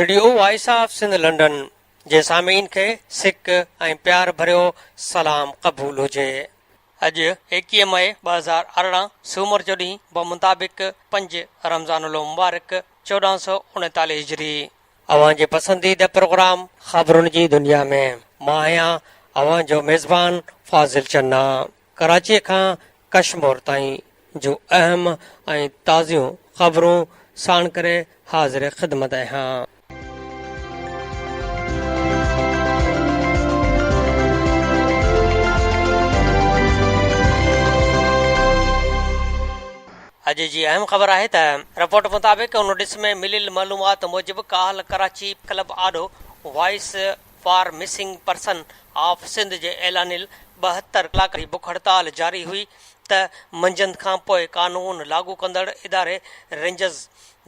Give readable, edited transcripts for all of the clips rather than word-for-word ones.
Radio voice of Sindh London जे सामीन खे सिक ऐं प्यार भरियो सलाम क़बूल हुजे। अॼु 21 मई 2018 सूमर जो ॾींहुं बमुताबिक़ 5 रमज़ान उल मुबारक 1439 हिजरी। अवां जे पसंदीदा प्रोग्राम ख़बरुनि जी दुनिया में मां आहियां अवां जो मेज़बान फाज़िल चन्ना। कराची खां कश्मीर ताईं जो अहम ऐं ताज़ियूं ख़बरूं साण करे हाज़िर ख़िदमत आहियां। अॼु जी अहम ख़बर आहे त रिपोर्ट मुताबिक़ 19 में मिलियल मालूमात मूजिबि काल्ह कराची क्लब आॾो voice for missing person of Sindh जे ऐलानियल 72 कलाक जी बुख हड़ताल जारी हुई त मंझंदि खां पोइ कानून लागू कंदड़ इदारे रेंजर्स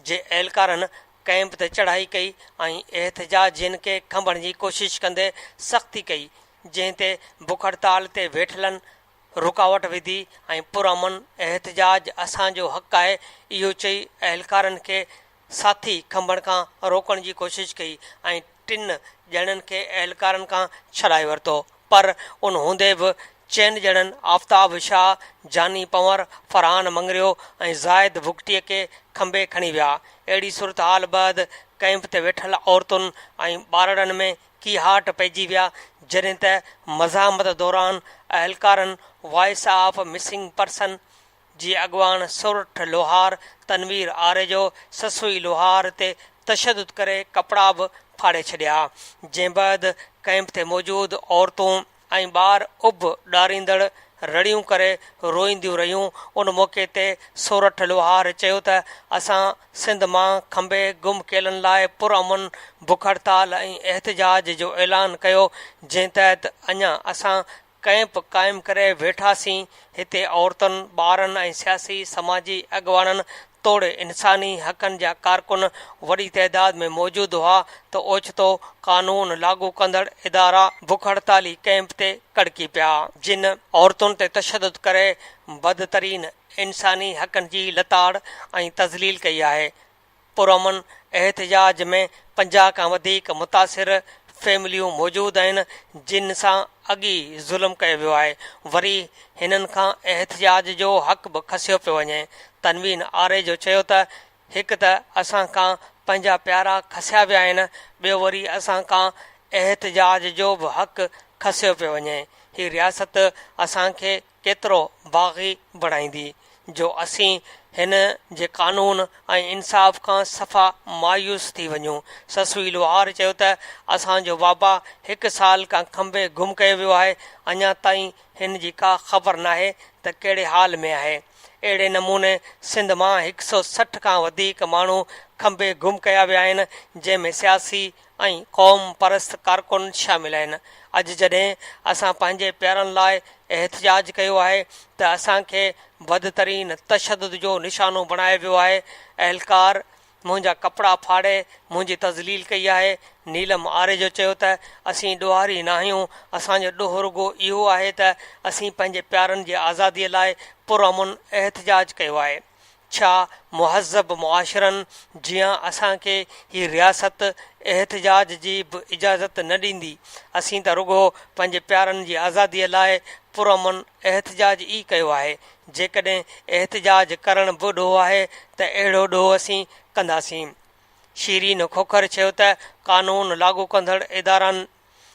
जे एहलकारनि कैंप ते चढ़ाई कई ऐं एहतजाजियुनि खे खंभण जी कोशिश कंदे सख़्ती कई, जंहिं ते बुख हड़ताल ते वेठलनि रुकावट विधी ऐं पुरअमन एहतजाज असांजो हक़ आहे इहो चई एहलकारनि खे साथी खंभण खां रोकण जी कोशिश कई ऐं 3 ॼणनि खे एहलकारनि खां छॾाए वरितो। पर उन हूंदे बि 4 ॼणनि आफ़ताब शाह, जानी पंवर, फरहान मंगरियो ऐं ज़ाहिद भुगटीअ खे खंभे खणी विया। अहिड़ी सूरत हाल बैदि कैंप ते वेठल औरतुनि ऐं ॿारड़नि में कीहाट पइजी विया, जॾहिं त मज़ामत दौरान एहलकारनि वॉइस ऑफ मिसिंग पर्सन जी अॻुवान सुरठ लोहार तनवीर आरेजो ससुई लोहार ते तशदुद करे कपिड़ा बि फाड़े छॾिया, जंहिं बैदि कैंप ते मौजूदु औरतूं ऐं ॿार उब ॾारींदड़ रड़ियूं करे रोईंदियूं रहियूं। उन मौक़े ते सोरठ लोहार चयो त असां सिंध मां खंभे गुम कयलनि लाइ पुरअमन बुख हड़ताल ऐं एहतजाज जो ऐलान कयो, जंहिं तहत अञा असां कैंप क़ाइमु करे वेठासीं। हिते औरतुनि, ॿारनि ऐं सियासी समाजी अॻुवाननि तोड़े इंसानी हक़नि जा कारकुन वॾी तइदाद में मौजूदु हुआ त ओचितो कानून लागू कंदड़ इदारा बुख हड़ताली कैंप ते कड़की पिया, जिन औरतुनि ते तशदुद करे बदतरीन इंसानी हक़नि जी लताड़ ऐं तज़लील कई आहे। पुरअमन एहतजाज में 50 खां वधीक मुतासिर फैमिलियूं मौजूदु आहिनि, जिन सां अॻी ज़ुल्म कयो वियो आहे। वरी हिननि खां एहतजाज जो हक़ बि खसियो पियो वञे। तनवीन आरे जो चयो त हिकु त असां खां पंहिंजा प्यारा खसिया विया आहिनि, ॿियो वरी असां खां एहतजाज जो बि हक़ खसियो पियो वञे। हीअ रियासत असांखे केतिरो बाग़ी बणाईंदी जो असीं हिन जे कानून ऐं इंसाफ़ खां सफ़ा मायूस थी वञूं। ससुई लोहार चयो त असांजो बाबा 1 साल खां खंभे गुम कयो वियो आहे, अञा ताईं हिन जी का ख़बर नाहे त कहिड़े हाल में आहे। अहिड़े नमूने सिंध मां 160 खां वधीक माण्हू खंभे गुम कया विया आहिनि, जंहिं में सियासी ऐं क़ौम परस्त कारकुन शामिल आहिनि। अॼु जॾहिं असां पंहिंजे प्यारनि लाइ एहतजाज कयो आहे त असांखे बदतरीन तशदुद जो निशानो बणायो वियो आहे। एहलकार मुंहिंजा कपिड़ा फाड़े मुंहिंजी तज़लील कई आहे। नीलम आरे जो चयो त असीं ॾोहारी न आहियूं, असांजो ॾोह रुगो इहो आहे त असीं पंहिंजे प्यारनि जी आज़ादीअ लाइ पुरअमन एहतजाज कयो आहे। छा मुहज़ब मुआशिरनि जीअं असांखे हीअ रियासत एहतजाज जी बि इजाज़त न ॾींदी? असीं त रुगो पंहिंजे प्यारनि जी आज़ादीअ लाइ पुरअमन एहतजाज ई कयो आहे। जेकॾहिं एहतजाज करण बि ॾोह आहे त अहिड़ो ॾोह असीं कंदासीं। शीरीन खोखर चयो त कानून लागू कंदड़ इदारनि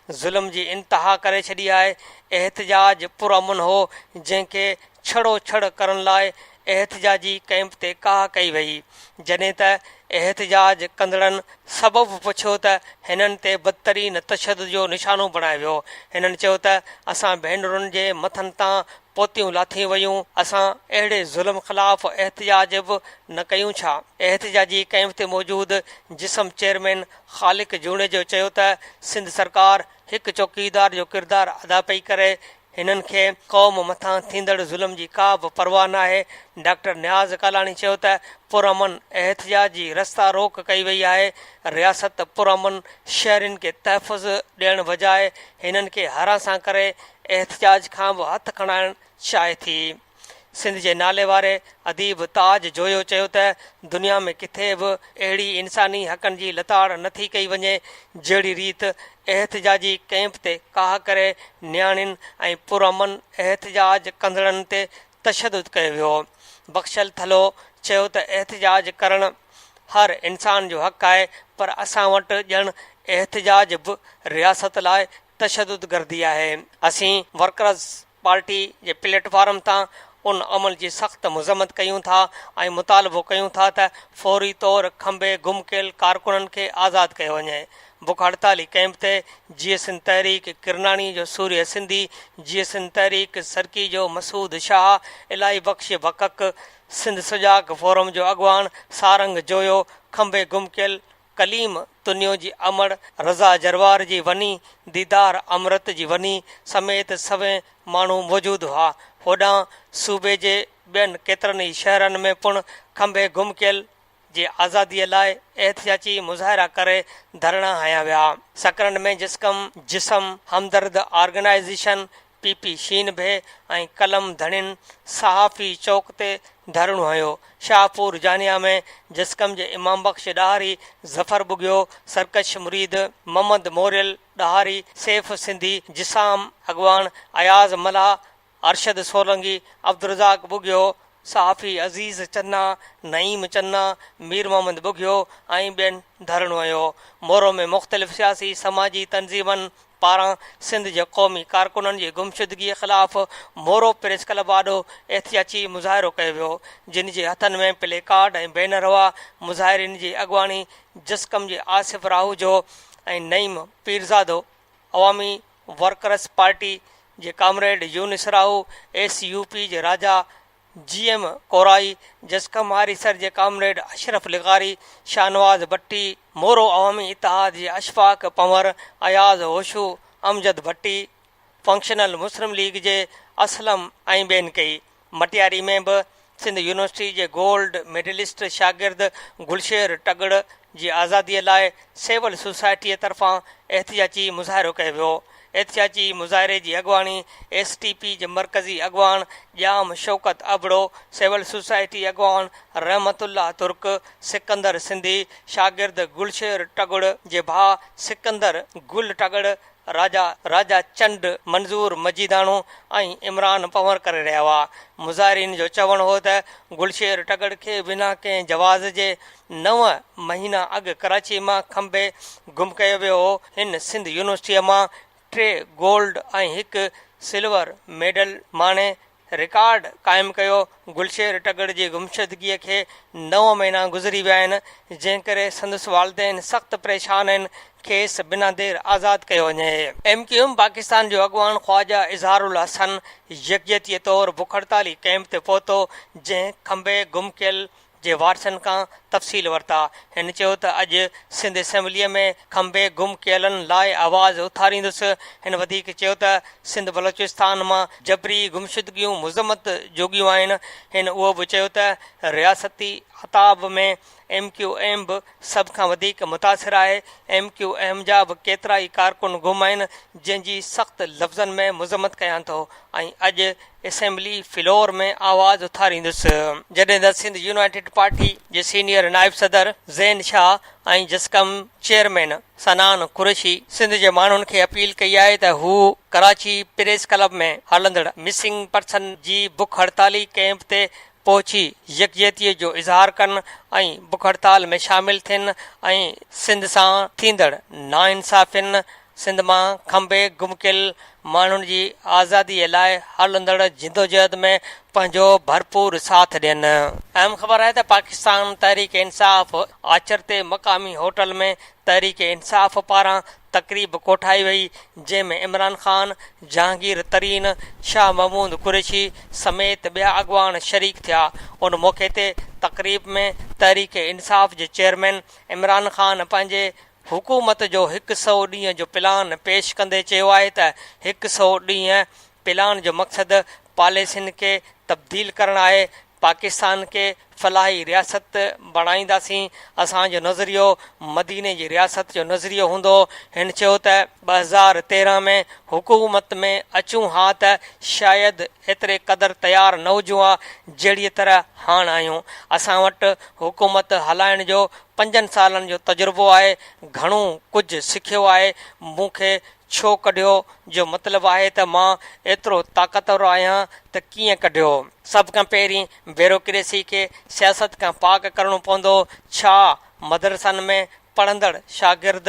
ज़ुल्म जी इंतिहा करे छॾी आहे। एहतजाज पुरअमन हो, जंहिंखे छड़ो छड़ करण लाइ एहतजाजी कैंप ते काह कई वई, जॾहिं त एहतजाज कंदड़नि सबबु पुछियो त हिननि ते बदतरीन तशदुद जो निशानो बणायो वियो। हिननि चयो त असां भेनरुनि जे मथनि तां पोतियूं लाथियूं वयूं, असां अहिड़े ज़ुल्म ख़िलाफ़ एहतजाज बि न कयूं छा? एहतजाजी कैंप ते मौजूदु जिस्म चेयरमैन ख़ालिक जूणे जो चयो त सिंध सरकार हिकु चौकीदार जो किरदारु अदा पई करे। हिननि खे क़ौम मथां थींदड़ ज़ुल्म जी का बि परवाह न आहे। डॉक्टर नियाज़ कालाणी चयो त पुरअमन एहतजाजी रस्ता रोक कई वई आहे। रियासत पुरअमन शहरनि खे तहफ़ुज़ ॾियण बजाए हिननि खे हरासां करे एहतजाज खां बि हथु खणाइणु चाहे थी। सिंध जे नाले वारे अदीब ताज जोयो चयो त दुनिया में किथे बि अहिड़ी इंसानी हक़नि जी लताड़ नथी कई वञे जहिड़ी रीति एहतिजाजी कैंप ते काह करे नियाणियुनि ऐं पुरअमन एहतिजाज कंदड़नि ते तशदुद कयो वियो। बख़्शल थलो चयो त एहतिजाज करणु हर इंसान जो हक़ आहे, पर असां वटि ॼण एहतिजाज बि रियासत लाइ तशदुद गर्दी आहे। असीं वर्कर्स पार्टी जे प्लेटफॉर्म तां उन अमल जी सख़्त मुज़म्मत कयूं था ऐं मुतालबो कयूं था त फौरी तौर खंबे गुम कयल कारकुननि खे आज़ादु कयो वञे। बुख हड़ताली कैंप ते जीअं सिंध तहरीक किरनाणी जो सूर्य सिंधी, जीअं सिंध तहरीक सरकी जो मसूद शाह, इलाही बख़्श बकक, सिंध सुजाग फोरम जो अॻवान सारंग जोयो, खंबे गुम कयल कलीम तुनियो जी अमड़, रज़ा जरवार जी वनी, दीदार अमृत जी वनी समेत सवें माण्हू मौजूदु हुआ। होॾां सूबे जे ॿियनि केतिरनि ई शहरनि में पिणु खंबे गुम कयल जे आज़ादीअ लाइ एहतिजाजी मुज़ाहिरा करे धरणा हया विया। सकरन में जिस्म हमदर्द ऑर्गेनाइज़ेशन पीपी शीन भे ऐं कलम धणिन सहाफ़ी चौक ते धरणो हयो। शाहपुर जानिया में जिस्कम जे इमाम बख़्श ॾाहरी ज़फ़र बुगियो, सरकश मुरीद मोहम्मद मोरियल ॾाहरी, सैफ सिंधी जिसाम अॻवान अयाज़ मल्हा, अरशद सोलंगी, अब्दुरज़ाक बुगियो, सहाफ़ी अज़ीज़ चन्ना, नईम चन्ना, मीर मोहम्मद बुगियो ऐं ॿियनि धरणो हयो। मोरो में मुख़्तलिफ़ सियासी समाजी तंज़ीमनि पारां सिंध जे क़ौमी कारकुननि जी गुमशुदगीअ ख़िलाफ़ मोरो प्रेस क्लब आॾो एहतिजाजी मुज़ाहिरो कयो वियो, जिन जे हथनि में प्ले कार्ड ऐं बैनर हुआ। मुज़ाहिरीन जी अॻवानी जिस्कम जे आसिफ़ राहूजो ऐं नईम पीरज़ादो, अवामी वर्कर्स पार्टी जे कामरेड यूनिस राहू, SUP जे राजा GM कोराई, जिस्कम हारीसर जे कामरेड अशरफ लिगारी, शाहनवाज़ भट्टी, मोरो अवामी इतिहाद जे अशफाक पंवर, अयाज़ होशू, अमजद भट्टी, फंक्शनल मुस्लिम लीग जे असलम ऐं ॿियनि कई। मटियारी में बि सिंध यूनिवर्सिटी जे गोल्ड मेडलिस्ट शागिर्द गुलशेर टगड़ जी आज़ादीअ लाइ सिविल सोसाइटीअ तरफ़ां एहतिजाजी मुज़ाहिरो कयो वियो। एहतिजाजी मुज़ाहिरे जी अॻवानी STP जे मरकज़ी अॻवान ॼाम शौकत अबड़ो, सिविल सोसाइटी अॻवान रहमतुल्लाह तुर्क, सिकंदर सिंधी, शागिर्द गुलशेर टगड़ जे भाउ सिकंदर गुल टगड़, राजा चंड मंज़ूर मजीदाणो ऐं इमरान पंवर करे रहिया हुआ। मुज़ाहिरीन जो चवणु हो त गुलशेर टगड़ खे बिना कंहिं जवाज़ जे 9 महीना अॻु कराची मां खंबे गुम कयो वियो हो। हिन सिंध यूनिवर्सिटीअ मां 3 गोल्ड ऐं 1 सिल्वर मेडल माणे रिकॉर्ड क़ाइमु कयो। गुलशेर टगड़ जी गुमशुदगीअ खे 9 महीना गुज़री विया आहिनि, जंहिं करे संदसि वालिदैन सख़्तु परेशान आहिनि। खेसि बिना देर आज़ादु कयो वञे। MQM पाकिस्तान जो अॻवान ख्वाजा इज़हारुल हसन यकजहतीअ तौरु बुख हड़ताली कैंप ते पहुतो, जंहिं खंबे गुम कयल जे वारसनि खां तफ़सील वरिता। हिन चयो त अॼु सिंध असेंबलीअ में खंबे गुम कयलनि लाइ आवाज़ उथारींदुसि। हिन वधीक चयो त सिंध बलोचिस्तान मां जबरी गुमशुदगियूं मुज़म्मत जोगियूं आहिनि। हिन उहो बि चयो त रियासती ख़िताब में MQM बि सभ खां वधीक मुतासिर आहे। MQM जा बि केतिरा ई कारकुन गुम आहिनि, जंहिंजी सख़्तु लफ़्ज़नि में मुज़म्मत कयां थो ऐं अॼु असेंबली फ्लोर में आवाज़ उथारींदुसि। जॾहिं त सिंध यूनाइटेड पार्टी जे सीनियर नाइब सदर ज़ैन शाह ऐं जिस्कम चेयरमैन सनान कुरैशी सिंध जे माण्हुनि खे अपील कई आहे त हू कराची प्रेस क्लब में हलंदड़ मिसिंग पर्सन जी बुख हड़ताली कैंप ते पहुची यकजहतीअ जो इज़हार कनि ऐं बुख हड़ताल में शामिल थियनि ऐं सिंध सां थींदड़ नाइंसाफ़ियुनि सिंध मां खंबे गुम कयल माण्हुनि जी आज़ादीअ लाइ हलंदड़ जिदोजहद में पंहिंजो भरपूर साथ ॾियनि। अहम ख़बर आहे त पाकिस्तान तहरीक इंसाफ़ आचर ते मक़ामी होटल में तहरीक इंसाफ़ पारां तक़रीब कोठाई वई, जंहिंमें इमरान ख़ान, जहांगीर तरीन, शाह महमूद कुरैशी समेत ॿिया अॻवान शरीक थिया। उन मौक़े ते तक़रीब में तहरीक इंसाफ़ जे चेयरमैन इमरान ख़ान पंहिंजे हुकूमत जो 100 ॾींहं जो प्लान पेश कंदे चयो आहे त 100 ॾींहं प्लान जो मक़सदु पॉलिसियुनि खे तब्दील करणु आहे। पाकिस्तान खे फलाही रियासत बणाईंदासीं। असांजो नज़रियो मदीने जी रियासत जो नज़रियो हूंदो। हिन चयो त 2013 में हुकूमत में अचूं हा त शायदि एतिरे क़दुरु तयारु न हुजूं हा जहिड़ीअ तरह हाणे आहियूं। असां वटि हुकूमत हलाइण जो 5 सालनि जो तजुर्बो आहे, घणो कुझु सिखियो आहे। मूंखे छो कढियो जो मतिलबु आहे त मां एतिरो ताक़तवर आहियां त कीअं कढियो। सभ खां पहिरीं ब्यूरोक्रेसी खे सियासत खां पाक करणो पवंदो। छा मदरसनि में पढ़ंदड़ शागिर्द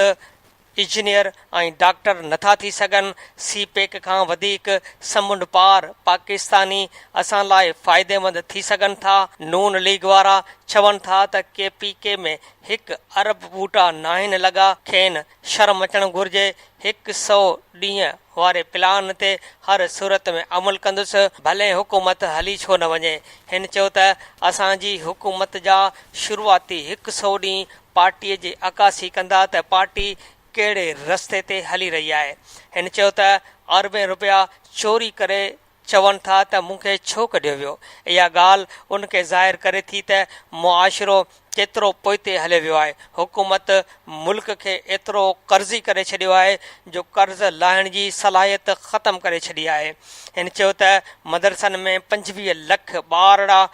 इंजीनियर ऐं डॉक्टर नथा थी सघनि? सीपेक खां वधीक समुंड पार पाकिस्तानी असां लाइ फ़ाइदेमंद थी सघनि था। नून लीग वारा चवनि था त KPK में 1 अरब ॿूटा नाहिनि लॻा। खेनि शर्म अचणु घुर्जे। 100 ॾींहं वारे प्लान ते हर सूरत में अमल कंदुसि, भले हुकूमत हली छो न वञे। हिन चयो त असांजी हुकूमत जा शुरूआती 100 ॾींहं पार्टीअ जी अकासी कंदा त पार्टी कहिड़े रस्ते ते हली रही आहे। हिन चयो त अरबें रुपया चोरी करे चवनि था त मूंखे छो कढियो वियो। इहा ॻाल्हि उनखे ज़ाहिर करे थी त मुआशिरो केतिरो पोइते हलियो वियो आहे। हुकूमत मुल्क खे एतिरो कर्ज़ी करे छॾियो आहे जो कर्ज़ लाहिण जी सलाहियत ख़तमु करे छॾी आहे। हिन चयो त मदरसनि में 25 लख ॿारड़ा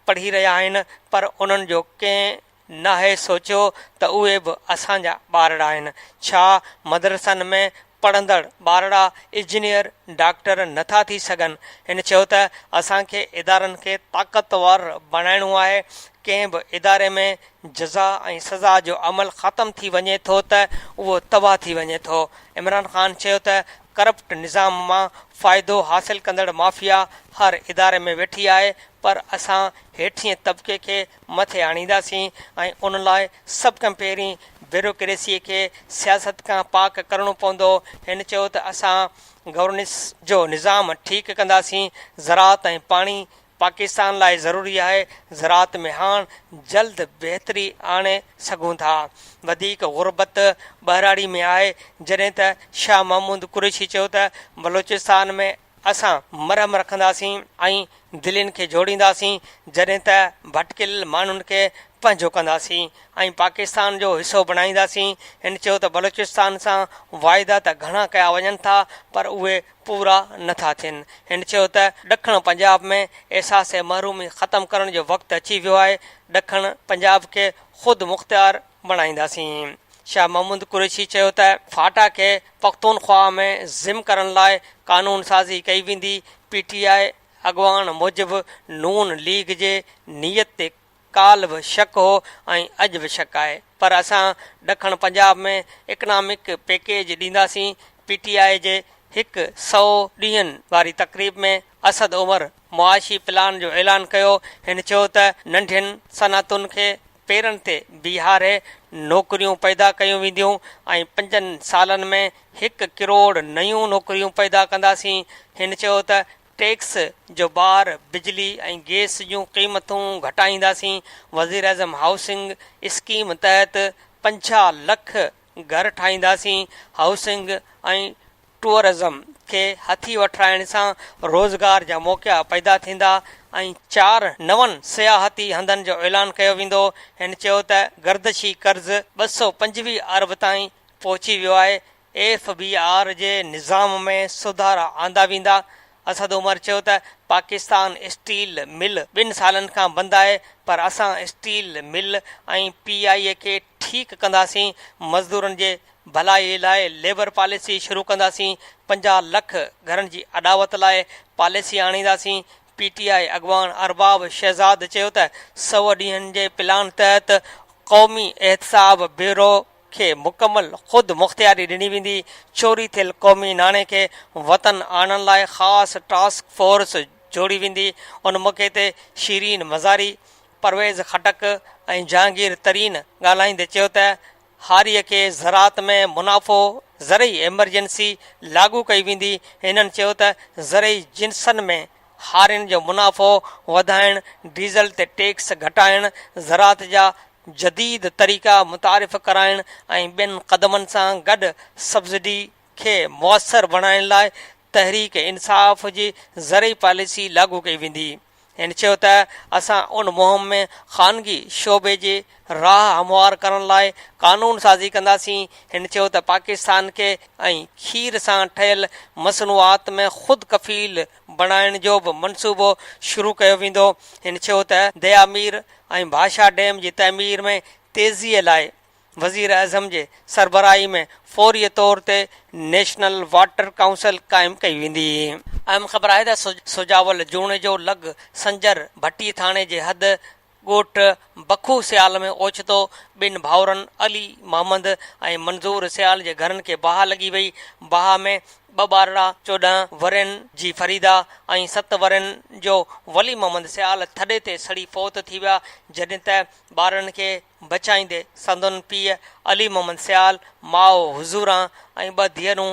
पढ़ी रहिया आहिनि, पर उन्हनि जो कंहिं नाहे सोचियो त उहे बि असांजा ॿारड़ा आहिनि। छा मदरसनि में पढ़ंदड़ ॿारड़ा इंजीनियर डॉक्टर नथा थी सघनि? हिन चयो त असांखे इदारनि खे ताक़तवर बणाइणो आहे। कंहिं बि इदारे में जज़ा ऐं सज़ा जो अमल ख़तमु थी वञे थो त उहो तबाह थी वञे थो। इमरान ख़ान चयो त करप्ट निज़ाम मां फ़ाइदो हासिल कंदड़ माफ़िया हर इदारे में वेठी आहे, पर असां हेठिएं तबिके खे मथे आणींदासीं ऐं उन लाइ सभ खां पहिरीं ब्यूरोक्रेसीअ खे सियासत खां पाक करणो पवंदो। हिन चयो त असां गवर्नेंस जो निज़ाम ठीकु कंदासीं। ज़राअत ऐं पाणी पाकिस्तान लाइ ज़रूरी आहे। ज़राअत में हाणे जल्द बहितरी आणे सघूं था। वधीक गुरबत बहिराड़ी में आहे। जॾहिं त शाह महमूद कुरैशी चयो त बलोचिस्तान में असां मरहम रखंदासीं ऐं दिलनि खे जोड़ींदासीं, जॾहिं त भटकियल माण्हुनि खे पंहिंजो कंदासीं ऐं पाकिस्तान जो हिसो बणाईंदासीं। हिन चयो त बलोचिस्तान सां वाइदा त घणा कया वञनि था, पर उहे पूरा नथा थियनि। हिन चयो त ॾखण पंजाब में एहसास महरूमी ख़तमु करण जो वक़्तु अची वियो आहे। ॾखण पंजाब खे ख़ुदि मुख़्तियार बणाईंदासीं। शाह महमूद कुरैशी चयो त फाटा खे पख्तूनख्वा में ज़िम करण लाइ कानून साज़ी कई वेंदी। PTI अॻवान मूजिबि नून लीग जे नीयत ते काल बि शक हो ऐं अॼु बि शक आहे, पर असां ॾखण पंजाब में इकनॉमिक पैकेज ॾींदासीं। PTI जे 100 ॾींहंनि वारी तक़रीब में असद उमर मुआशी प्लान जो ऐलान कयो। हिन चयो त नंढियुनि सनअतुनि खे पेरनि ते बीहारे नौकरियूं पैदा कयूं वेंदियूं ऐं 5 सालनि में 1 करोड़ नयूं नौकरियूं पैदा कंदासीं। हिन चयो त टैक्स जो बार बिजली ऐं गैस जूं क़ीमतूं घटाईंदासीं। वज़ीर आज़म हाउसिंग स्कीम तहत 50 लख घर ठाहींदासीं। हाउसिंग ऐं टूरिज़म खे हथी वठाइण सां रोज़गार जा मौक़ा पैदा थींदा ऐं 4 नवनि सियाहती हंधनि जो ऐलान कयो वेंदो। हिन चयो त गर्दशी कर्ज़ 225 अरब ताईं पहुची वियो आहे। FBR जे निज़ाम में सुधारा आंदा वेंदा। असद उमर चयो त पाकिस्तान स्टील मिल 2 सालनि खां बंदि आहे, पर असां स्टील मिल ऐं PIA खे ठीकु कंदासीं। मज़दूरनि जे भलाई लाइ लेबर पॉलिसी शुरू कंदासीं। 50 लख घरनि जी अॾावत लाइ पॉलिसी आणींदासीं। PTI अॻवान अरबाब शहज़ाद चयो त 100 ॾींहंनि जे प्लान तहत क़ौमी एहतसाब ब्यूरो खे मुकमल ख़ुदि मुख़्तियारी ॾिनी वेंदी। चोरी थियल क़ौमी नाणे खे वतन आणण लाइ ख़ासि टास्क फोर्स जोड़ी वेंदी। उन मौक़े ते शीरीन मज़ारी, परवेज़ खटक ऐं जहांगीर तरीन ॻाल्हाईंदे चयो त हारीअ खे ज़राअत में मुनाफ़ो ज़रई एमरजेंसी लागू कई वेंदी। हिननि चयो त ज़रई जिन्सनि में हारियुनि जो मुनाफ़ो वधाइण, डीज़ल ते टैक्स घटाइण, ज़राअत जा जदीद तरीक़ा मुतारिफ़ कराइण ऐं ॿियनि क़दमनि सां गॾु सब्सिडी खे मुअसर बणाइण लाइ तहरीक इंसाफ़ जी ज़रई पॉलिसी लागू कई वेंदी। हिन चयो त असां उन मुहिम में ख़ानगी शोबे जे राह हमवार करण लाइ कानून साज़ी कंदासीं। हिन चयो त पाकिस्तान खे ऐं खीर सां ठहियल मसनूआत में ख़ुदि कफ़ील बणाइण जो बि मनसूबो शुरू कयो वेंदो। हिन चयो त दयामीर ऐं भाषा डैम जी तइमीर में तेज़ीअ लाइ वज़ीर अज़म जे सरबराही में फौरी तौर ते नेशनल वाटर काउंसिल क़ाइमु कई वेंदी। अहम ख़बर आहे त सुजावल जूणे जो लॻ संजर भट्टी थाणे जे हद ॻोठ बखू सियाल में ओचितो ॿिनि भाउरनि अली मोहम्मद ऐं मंज़ूर सियाल जे घरनि खे बाहि लॻी वई। बाहि में 2 ॿारड़ा 14 वरनि जी फरीदा ऐं 7 वरनि जो वली मोहम्मद सियाल थॾे ते सड़ी फ़ौत थी विया, जॾहिं त ॿारनि खे बचाईंदे संदन पीउ अली मोहम्मद सियाल, माउ हुज़ूरा ऐं 2 धीअरूं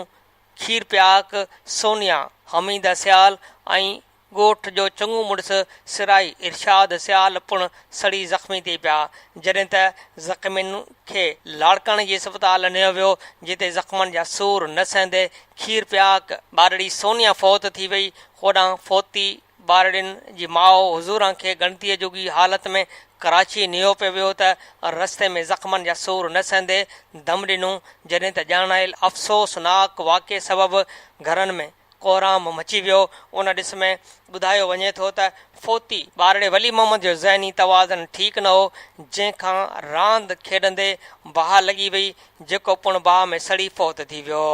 खीर पियाक सोनिया हमीदा सियाल ऐं ॻोठ जो चङो मुड़ुसु सिराई इरशाद सियाल पिणु सड़ी ज़ख़्मी थी पिया, जॾहिं त ज़ख़्मियुनि खे लाड़काणे जे अस्पताल नियो वियो, जिते ज़ख़्मनि जा सूर न सहंदे खीर पियाक ॿारड़ी सोनिया फ़ौत थी वई। होॾां फ़ौती ॿारड़ियुनि जी माउ हुज़ूरा खे गणतीअ जोगी हालत में कराची नियो पियो वियो त रस्ते में ज़ख़्मनि जा सूर न सहंदे दम ॾिनो, जॾहिं त ॼाणायल अफ़सोसनाक वाक़े सबबि घरनि में कोहराम मची वियो। उन ॾिस में ॿुधायो वञे थो त फ़ौती ॿारड़े वली मोहम्मद जो ज़हनी तवाज़न ठीकु न हो, जंहिंखां रांदि खेॾंदे बाहि लॻी वई, जेको पिणु बाहि में सड़ी फ़ौत थी वियो।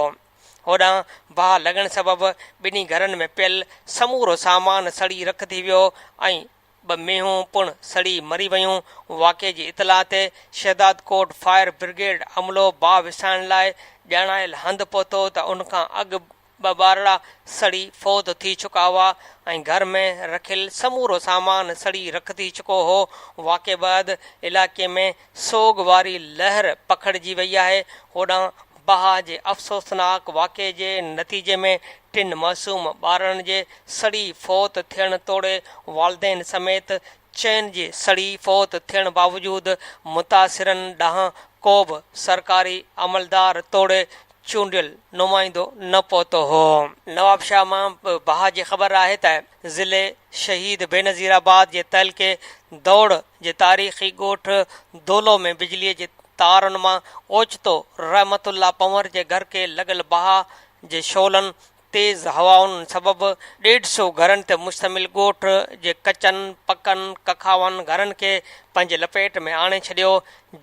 होॾां बाहि लॻण सबबि ॿिन्ही घरनि में पियल समूरो सामान सड़ी रख थी वियो ऐं 2 मेहूं पिणु सड़ी मरी वयूं। वाक़े जी इतला ते शहदाद कोट फायर ब्रिगेड अमलो बाहि विसाइण लाइ ॼाणायल हंधि पहुतो त उनखां अॻु 2 ॿारड़ा सड़ी फ़ौत थी चुका हुआ ऐं घर में रखियल समूरो सामान सड़ी रख थी चुको हो। वाक़े बैदि इलाइक़े में सोग वारी लहर पखिड़िजी वई आहे। होॾां बाहि जे अफ़सोसनाक वाक़े जे नतीजे में 3 मासूम ॿारनि जे सड़ी फ़ौत थियण तोड़े वालदेन समेत 4 जे सड़ी फ़ौत थियण बावजूदि मुतासिरनि ॾांहुं को बि सरकारी अमलदार तोड़े चूंडियल नुमाइंदो न पहुतो हो। नवाबशाह मां बाहि जी ख़बर आहे त ज़िले शहीद बेनज़ीराबाद जे तहलके दौड़ जे तारीख़ी ॻोठ दोलो में बिजलीअ जे तारनि मां ओचितो रहमतुल्ला पंवर जे घर खे लॻल बाहि जे शोलनि तेज़ हवाउनि सबबि 150 घरनि ते मुश्तमिल ॻोठ जे कचनि पकनि कखावनि घरनि खे पंहिंजे लपेट में आणे छॾियो,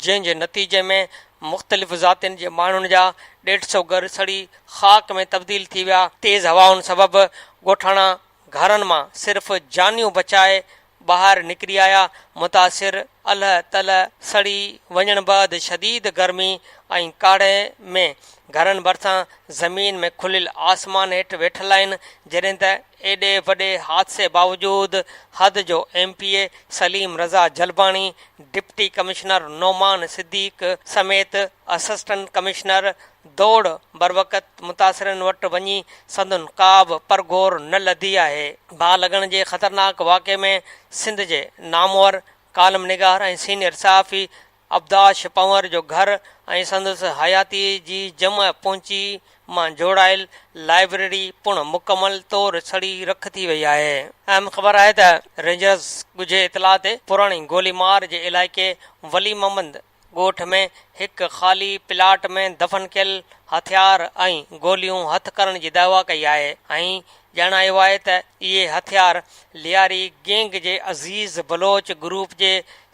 जंहिं जे नतीजे में मुख़्तलिफ़ ज़ातियुनि जे माण्हुनि जा 150 घर सड़ी ख़ाक में तब्दील थी विया। तेज़ हवाउनि सबबि ॻोठाणा घरनि मां सिर्फ़ जानियूं बचाए ॿाहिरि निकिरी आया। मुतासिर अल्ह तलह सड़ी वञण बैदि शदीद गर्मी ऐं काढ़े में घरनि भरिसां ज़मीन में खुलियल आसमान हेठि वेठल आहिनि, जॾहिं त एॾे वॾे हादसे बावजूदि हद जो MPA सलीम रज़ा जलबाणी, डिप्टी कमिश्नर नोमान सिद्दीक़ समेत असिस्टेंट कमिश्नर दौड़ बरवक़्त मुतासिरनि वटि वञी संदन का बि परगोर न लधी आहे। बाहि लॻण जे ख़तरनाक वाक़े में सिंध जे नामवर कालम निगार ऐं सीनियर सहाफ़ी अब्दाश पंवर जो घर ऐं संदसि हयाती जी जम पहुची मां जोड़ायल लाइब्रेरी पिणु मुकमल तौरु सड़ी रख थी वई आहे। अहम ख़बर आहे त रेंजर्स ॻुझे इतला ते पुराणी गोलीमार जे इलाइक़े वली मोहम्मद ॻोठ में हिकु ख़ाली प्लाट में दफ़न कयल हथियार ऐं गोलियूं हथ करण जी दावा कई आहे ऐं ॼाणायो आहे त इहे हथियार लियारी गैंग जे अज़ीज़ बलोच ग्रुप जे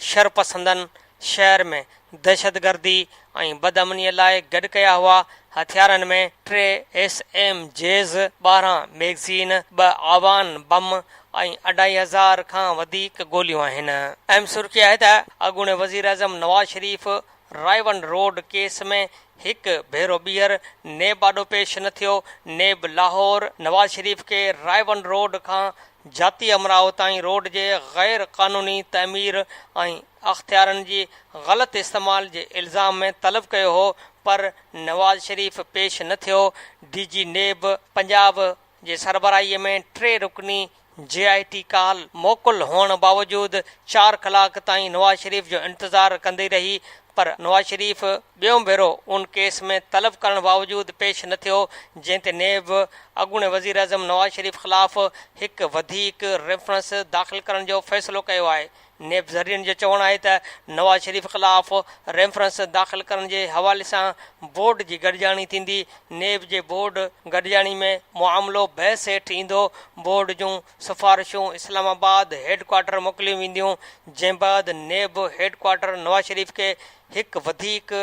शरपसंदनि शहर में दहशतगर्दी ऐं बदअमनीअ लाइ गॾु कया हुआ। हथियारनि में 3 SMGs 12 मैगज़ीन 2 आवान बम ऐं 2500 खां वधीक गोलियूं आहिनि। अहम सुर्ख़ी आहे त अॻूणे वज़ीर आज़म नवाज़ शरीफ़ रायवन रोड केस में हिकु भेरो ॿीहर नेब आॾो पेश न थियो। नेब लाहौर नवाज़ शरीफ़ खे रायवन रोड खां जाती अमराव ताईं रोड जे गैर क़ानूनी तमीर ऐं अख़्तियारनि जी ग़लति इस्तेमाल जे इल्ज़ाम में तलब कयो हो, पर नवाज़ शरीफ़ पेश न थियो। DG नेब पंजाब जे सरबराहीअ में 3 रुकनी JIT काल मोकुल हुअण बावजूदि 4 कलाक ताईं नवाज़ शरीफ़ जो इंतज़ारु कंदी रही। पर नवाज़ शरीफ़ ॿियों भेरो उन केस में तलब करण बावजूद पेश न थियो, जंहिं ते नेब अॻूणे वज़ीर आज़म नवाज़ शरीफ़ ख़िलाफ़ हिकु वधीक रेफरेंस दाख़िल करण जो फ़ैसिलो कयो आहे। नेब ज़रियनि जो चवणु आहे त नवाज़ शरीफ़ ख़िलाफ़ रेफरेंस दाख़िल करण जे हवाले सां बोर्ड जी गॾिजाणी थींदी। नेब जे बोर्ड गॾिजाणी में मुआमिलो बहस हेठि ईंदो। बोर्ड जूं सिफ़ारिशूं इस्लामाबाद हेडक्वार्टर मोकिलियूं वेंदियूं, जंहिं बैदि नेब हेडक्वार्टर नवाज़ शरीफ़ खे हिकु वधीक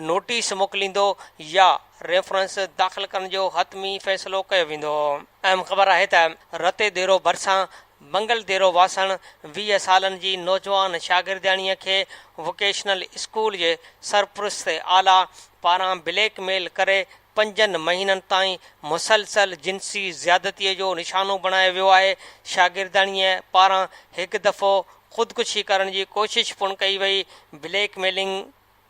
नोटिस मोकिलींदो या रेफरेंस दाख़िल करण जो हतमी फ़ैसिलो कयो वेंदो। अहम ख़बर आहे त रते देरो भरिसां मंगल देरो वासण 20 सालनि जी नौजवान शागिर्दाणीअ खे वोकेशनल स्कूल जे सरपरस्त आला पारां ब्लैकमेल करे 5 महीननि ताईं मुसलसल जिन्सी ज़्यादतीअ जो निशानो बणायो वियो आहे। शागिर्दाणीअ पारां हिकु दफ़ो ख़ुदकुशी करण जी कोशिश पिणु कई वई। ब्लैकमेलिंग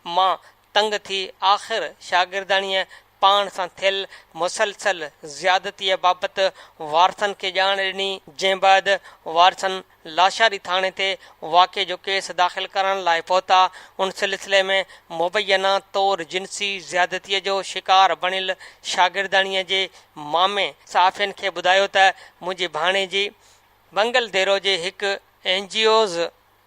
मां तंग थी आख़िर शागिर्दाणीअ पाण सां थियल मुसलसल ज़्यादतीअ बाबति वारसनि खे ॼाण ॾिनी, जंहिं बैदि वारसनि लाशारी थाणे ते वाक़े जो केस दाख़िल करण लाइ पहुता। उन सिलसिले में मुबैना तौरु जिन्सी ज़्यादतीअ जो शिकार बणियल शागिर्दाणीअ जे मामे सहाफ़ियुनि खे ॿुधायो त मुंहिंजी भाणे जी मंगल देरो जे हिकु NGOs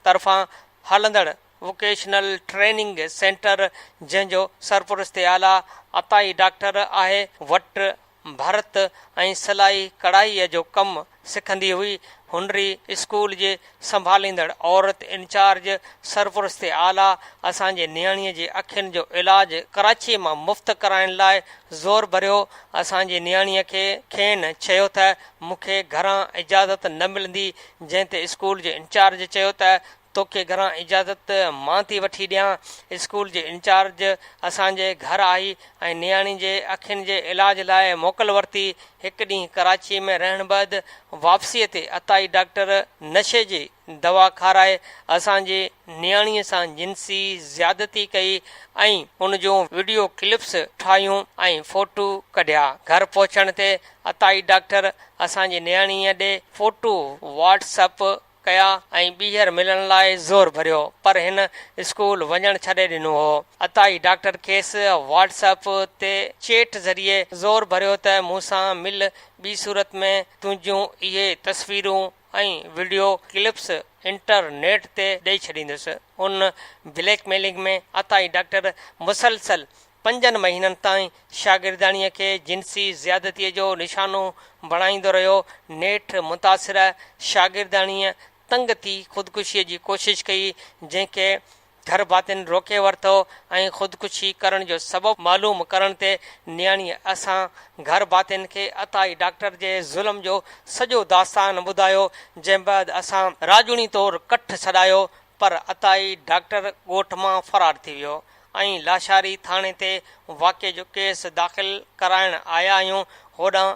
तरफ़ां हलंदड़ वोकेशनल ट्रेनिंग सेंटर, जंहिंजो सरपरस्त आला अताई डॉक्टर आहे, वटि भरत ऐं सिलाई कढ़ाईअ जो कमु सिखंदी हुई। हुनरी स्कूल जे संभालींदड़ औरत इंचार्ज सरपरस्त आला असांजे नियाणीअ जे अखियुनि जो इलाज कराचीअ मां मुफ़्त कराइण लाइ ज़ोर भरियो। असांजे नियाणीअ खे खेनि चयो त मूंखे घरां इजाज़त न मिलंदी, जंहिं ते स्कूल जे इंचार्ज चयो त तोखे घरां इजाज़त मां थी वठी ॾियां। स्कूल जे इंचार्ज असांजे घर आई ऐं नियाणी जे अखियुनि जे इलाज लाइ मोकल वरिती। हिकु ॾींहुं कराचीअ में रहण बैदि वापसीअ ते अताई डॉक्टर नशे जी दवा खाराए असांजे नियाणीअ सां जिन्सी ज़्यादती कई ऐं उन जूं वीडियो क्लिप्स ठाहियूं ऐं फ़ोटू कढिया। घर पहुचण ते अताई डॉक्टर असांजे नियाणीअ ॾे फ़ोटू व्हाट्सअप कया ऐं ॿीहर मिलण लाइ ज़ोर भरियो, पर हिन स्कूल वञणु छॾे ॾिनो हो। अताई डॉक्टर खेसि व्हाट्सअप ते चैट ज़रिए ज़ोर भरियो त मूंसां मिल, ॿी सूरत में तुंहिंजूं इहे तस्वीरूं ऐं वीडियो क्लिप्स इंटरनेट ते ॾेई छॾींदुसि। उन ब्लैकमेलिंग में अताई डॉक्टर मुसलसल 5 महीननि ताईं शागिर्दाणीअ खे जिन्सी ज़्यादतीअ जो निशानो बणाईंदो रहियो। नेठि मुतासिर शागिर्दाणीअ तंग थी ख़ुदकुशीअ जी कोशिश कई, जंहिंखे घर भातियुनि रोके वरितो ऐं ख़ुदकुशी करण जो सबबु मालूम करण ते नियाणीअ असां घर भातियुनि खे अताई डॉक्टर जे ज़ुल्म जो सॼो दास्तान ॿुधायो, जंहिं बैदि असां राजूनी तौरु कठु छॾायो, पर अताई डॉक्टर ॻोठ मां फ़रार थी वियो ऐं लाशारी थाणे ते वाक़े जो केस दाख़िल कराइण आया आहियूं। होॾां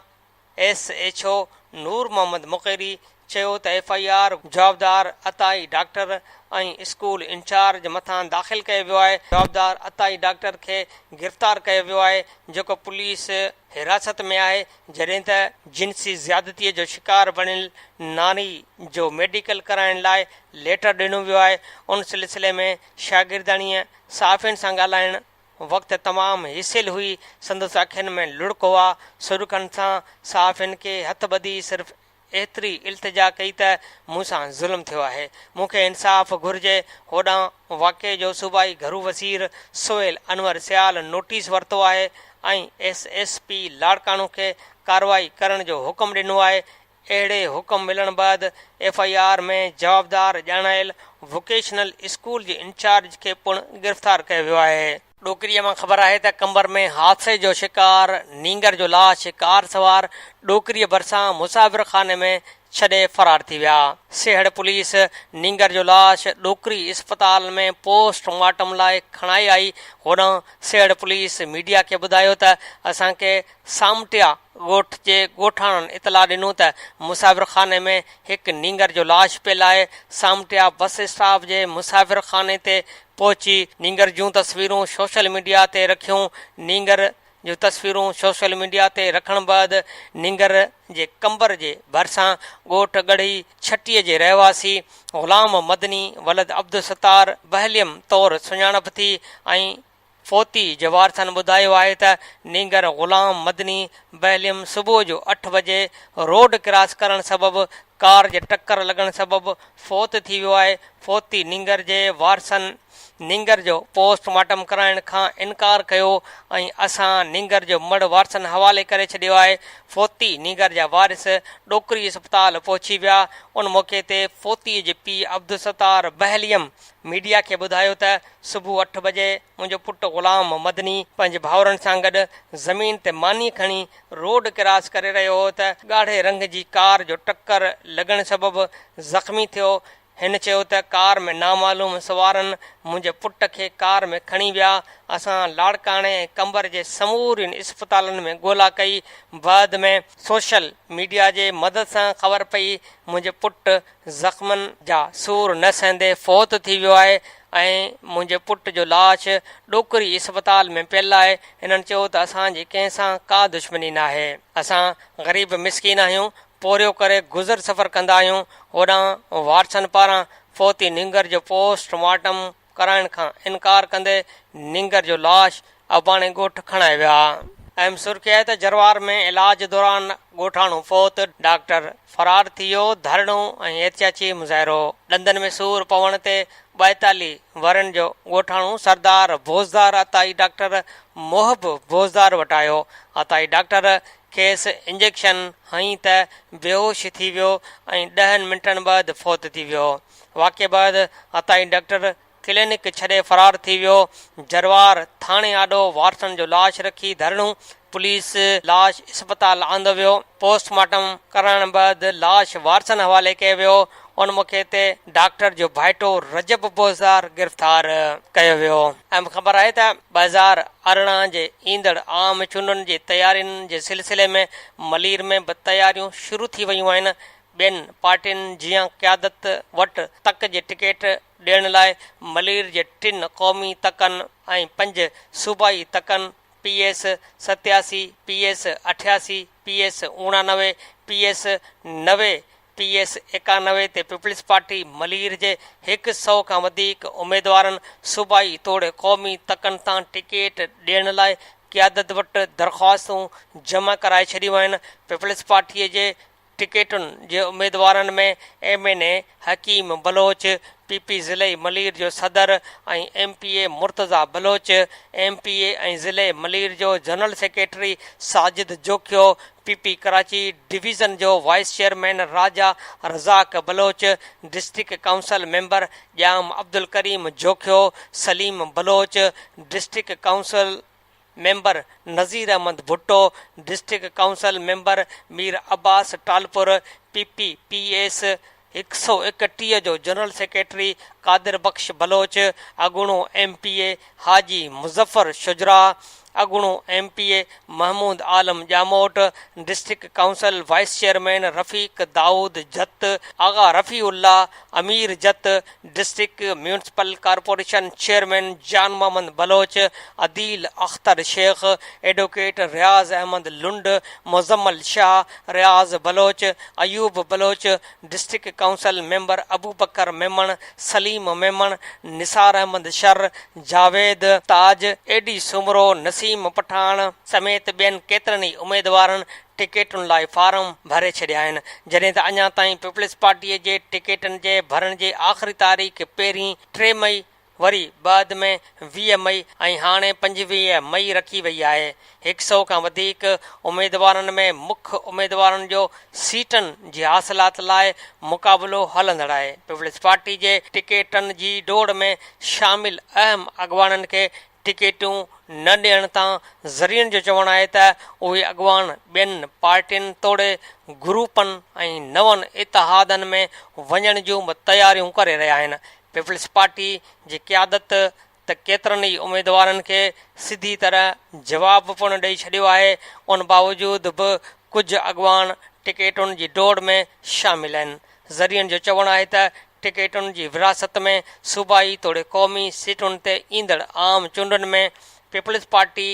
SHO नूर मोहम्मद मुक़ैरी चयो त FIR जवाबदार अताई डॉक्टर ऐं स्कूल इंचार्ज मथां दाख़िल कयो वियो आहे। जवाबदार अताई डॉक्टर खे गिरफ़्तार कयो वियो आहे, जेको पुलिस हिरासत में आहे, जॾहिं त जिन्सी ज़्यादतीअ जो शिकार बणियल नारी जो मेडिकल कराइण लाइ लेटर ॾिनो वियो आहे। उन सिलसिले में शागिर्दाणीअ सहाफ़ियुनि सां ॻाल्हाइण वक़्तु तमामु हिसियल हुई। संदसि अखियुनि में लुड़क हुआ। सुरखनि सां सहाफ़ियुनि खे हथ ॿधी सिर्फ़ु एतिरी इल्तिजा कई त मूंसां ज़ुल्म थियो आहे, मूंखे इंसाफ़ घुरिजे। होॾां वाक़े जो सूबाई घरू वज़ीर सोहेल अनवर सियाल नोटिस वरितो आहे ऐं SSP लाड़काणो खे कार्रवाई करण जो हुकुम ॾिनो आहे। अहिड़े हुकुम मिलण बैदि FIR में जवाबदार ॼाणायल वोकेशनल स्कूल जे इंचार्ज खे पिणु गिरफ़्तार कयो वियो आहे। ॾोकिरीअ मां ख़बर आहे त कंबर में हादसे जो शिकार नींगर जो लाश कार सवार ॾोकिरीअ भरिसां मुसाफ़िर खाने में छॾे फ़रार थी विया। सिहड़ पुलिस नींगर जो लाश ॾोकिरी इस्पताल में पोस्टमार्टम लाइ खणाई आई। होॾां सिहड़ पुलिस मीडिया खे ॿुधायो त असांखे सामटिया ॻोठ जे ॻोठाणनि इतला ॾिनो त मुसाफ़िर खाने में हिकु नींगर जो लाश पियल आहे। सामटिया बस स्टॉप जे मुसाफ़िर खाने ते पहुची नींगर जूं तस्वीरूं सोशल मीडिया ते रखियूं। नींगर जो तस्वीरूं सोशल मीडिया ते रखण बैदि निंगर जे कंबर जे भरिसां ॻोठ गढ़ी छटीअ जे रहवासी ग़ुलाम मदनी वलद अब्दुल सत्तार बहलियम तौरु सुञाणप थी ऐं फोती जे वारसनि ॿुधायो आहे त निंगर ग़ुलाम मदनी बहलियम सुबुह जो 8 बजे रोड क्रॉस करण सबबि कार जे टकर लॻण सबबि फ़ौत थी वियो आहे। फोती निंगर जे वारसनि निंगर जो पोस्टमार्टम कराइण खां इनकार कयो ऐं असां निंगर जो मड़ वारसनि हवाले करे छॾियो आहे। फोती निंगर जा वारिस ॾोकरी अस्पताल पहुची विया। उन मौक़े ते फोतीअ जे पीउ अब्दुल सत्तार बहलियम मीडिया खे ॿुधायो त सुबुह 8 बजे मुंहिंजो पुटु ग़ुलाम मदनी पंहिंजे भाउरनि सां गॾु ज़मीन ते मानी खणी रोड क्रॉस करे रहियो हो त ॻाढ़े रंग जी कार जो टकर लॻण सबबि ज़ख़्मी थियो। हिन चयो त कार में नामालूम सवारनि मुंहिंजे पुट खे कार में खणी विया। असां लाड़काणे ऐं कंबर जे समूरनि इस्पतालनि में ॻोल्हा कई। बाद में सोशल मीडिया जे मदद सां ख़बर पई मुंहिंजे पुटु ज़ख़्मनि जा सूर न सहंदे फ़ौत थी वियो आहे ऐं मुंहिंजे पुट जो लाश ॾोकरी इस्पताल में पियल आहे। हिननि चयो त असांजी कंहिंसां का दुश्मनी न आहे। असां ग़रीब मिसकीन आहियूं, पोरियो करे गुज़र सफ़र कंदा आहियूं। होॾां वारसनि पारां फोती निंगर जो पोस्टमार्टम कराइण खां इनकार कंदे निंगर जो लाश अबाणे ॻोठ खणाए विया। अहम सुर्ख़ी आहे त जरवार में इलाज दौरान ॻोठाणो फ़ौत, डॉक्टर फरार थी वियो। धरणो ऐं एहतियाती मुज़ाहिरो। ॾंदनि में सूर पवण ते 42 वरनि जो ॻोठाणो सरदार भोजदार अताई डॉक्टर मोहब भोजदार वटि आयो। अताई डॉक्टर खेसि इंजेक्शन हई त बेहोश थी वियो ऐं 10 मिंटनि बैदि फ़ौत थी वियो। वाक़े बैदि अताई डॉक्टर क्लिनिक छॾे फरार थी वियो। जरवार थाणे आॾो वारसनि जो लाश रखी धरणो। पुलिस लाश इस्पताल आंदो वियो। पोस्टमार्टम कराइण बैदि लाश वारसनि हवाले कयो वियो। उन मौक़े ते डॉक्टर जो भाइटो रजब भोजदार गिरफ़्तार कयो वियो। ऐं ख़बर आहे त 2018 जे ईंदड़ आम चूंडनि जी तयारियुनि जे सिलसिले में मलीर में बि तयारियूं शुरू थी वयूं आहिनि। ॿियनि पार्टियुनि जीअं क़यादत वटि तक जे टिकेट ॾियण लाइ मलीर जे 3 क़ौमी तकनि ऐं 5 सूबाई तकनि PS 87, PS 88, PS 89, PS 90, PS 91 ते पीपल्स पार्टी मलीर जे 100 खां वधीक उमेदवारनि सूबाई तोड़े क़ौमी तकनि तां टिकेट ॾियण लाइ क़यादत वटि दरख़्वास्तूं जमा कराए छॾियूं आहिनि। पीपल्स पार्टीअ जे टिकेटुनि जे उमेदवारनि में MNA हकीम बलोच PP ज़िले मलीर जो सदर ऐं MPA मुर्तज़ा बलोच, MPA ऐं ज़िले मलीर जो general secretary Sajid Jokhio, PP Karachi division जो vice chairman Raja Razzaq Baloch, district council member Jam Abdul Karim Jokhio, Saleem Baloch, district council member Nazir Ahmed Bhutto, district council member Mir Abbas Talpur, PPPS 131 जो जनरल सेक्रेटरी कादिर बख्श बलोच, अगुणो MPA हाजी मुज़फ़र शुजरा, अगुणो MPA Mahmood Alam Jamot, district council vice chairman Rafiq Daud Jat, Agha Rafiullah अमीर जत, district municipal corporation chairman Jan Mohammad Baloch, Adeel Akhtar Sheikh, advocate Riaz Ahmed Lund, Muzammil Shah, Riaz Baloch, Ayub Baloch, district council member Abu Bakar Memon, Saleem Memon, Nisar Ahmed Shar, Javed Taj, Eidi Soomro, Naseem Pathan समेत ॿियनि केतिरनि ई उमेदवारनि टिकेटुनि लाइ farm भरे छॾिया आहिनि। जॾहिं त अञा ताईं पीपल्स पार्टीअ जे टिकेटनि जे भरण जी आख़िरी तारीख़ पहिरीं 3 मई, वरी बाद में 20 मई ऐं हाणे 25 मई रखी वई आहे। 100 खां वधीक उमेदवारनि में मुख्य उमेदवारनि जो सीटनि जी हासिलात लाइ मुक़ाबिलो हलंदड़ आहे। पीपल्स पार्टी जे टिकेटनि जी डोड़ में शामिल अहम अॻवाननि खे टिकेटूं न ॾियण तां ज़रियनि जो चवणु आहे त उहे अॻवान ॿियनि पार्टियुनि तोड़े ग्रुपनि ऐं नवनि इतिहादनि में वञण जूं तयारियूं करे रहिया आहिनि। पीपल्स पार्टी जी क़यादत त केतिरनि ई उमेदवारनि खे सिधी तरह जवाबु पिणु ॾेई छॾियो आहे। उन बावजूद बि कुझु अॻवान टिकेटुनि जी डोड़ में शामिल आहिनि। ज़रियनि जो चवणु आहे त टिकेटुनि जी विरासत में सूबाई तोड़े क़ौमी सीटुनि ते ईंदड़ आम चूंडनि में पीपल्स पार्टी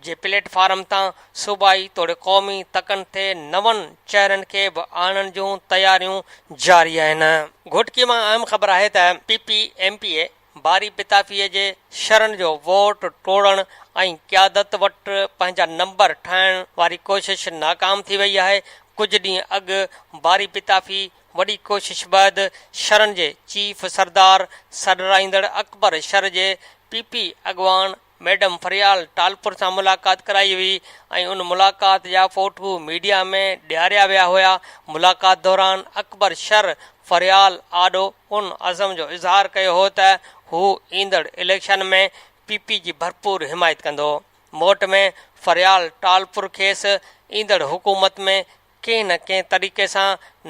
जे प्लेटफार्म तां सूबाई तोड़े क़ौमी तकनि ते नवनि चहिरनि खे बि आणण जूं तयारियूं जारी आहिनि। घोटकीअ मां अहम ख़बर आहे त PPMPA बारी पिताफ़ीअ जे शरण जो वोट टोड़ण ऐं क़यादत वटि पंहिंजा नंबर ठाहिण वारी कोशिश नाकाम थी वई आहे। कुझु ॾींहं अॻु बारी पिताफ़ी वॾी कोशिश बैदि शरण जे चीफ सरदार सॾराईंदड़ अकबर शर जे PP अॻवान मैडम फरियाल टालपुर सां मुलाक़ात कराई हुई ऐं उन मुलाक़ात जा फ़ोटू मीडिया में ॾियारिया विया हुआ। मुलाक़ात दौरान अकबर शर फरियाल आॾो उन अज़म जो इज़हार कयो हो त हू ईंदड़ इलेक्शन में PP जी भरपूर हिमायत कंदो। मोट में फरियाल टालपुर खेसि ईंदड़ हुकूमत में कंहिं न कंहिं तरीक़े सां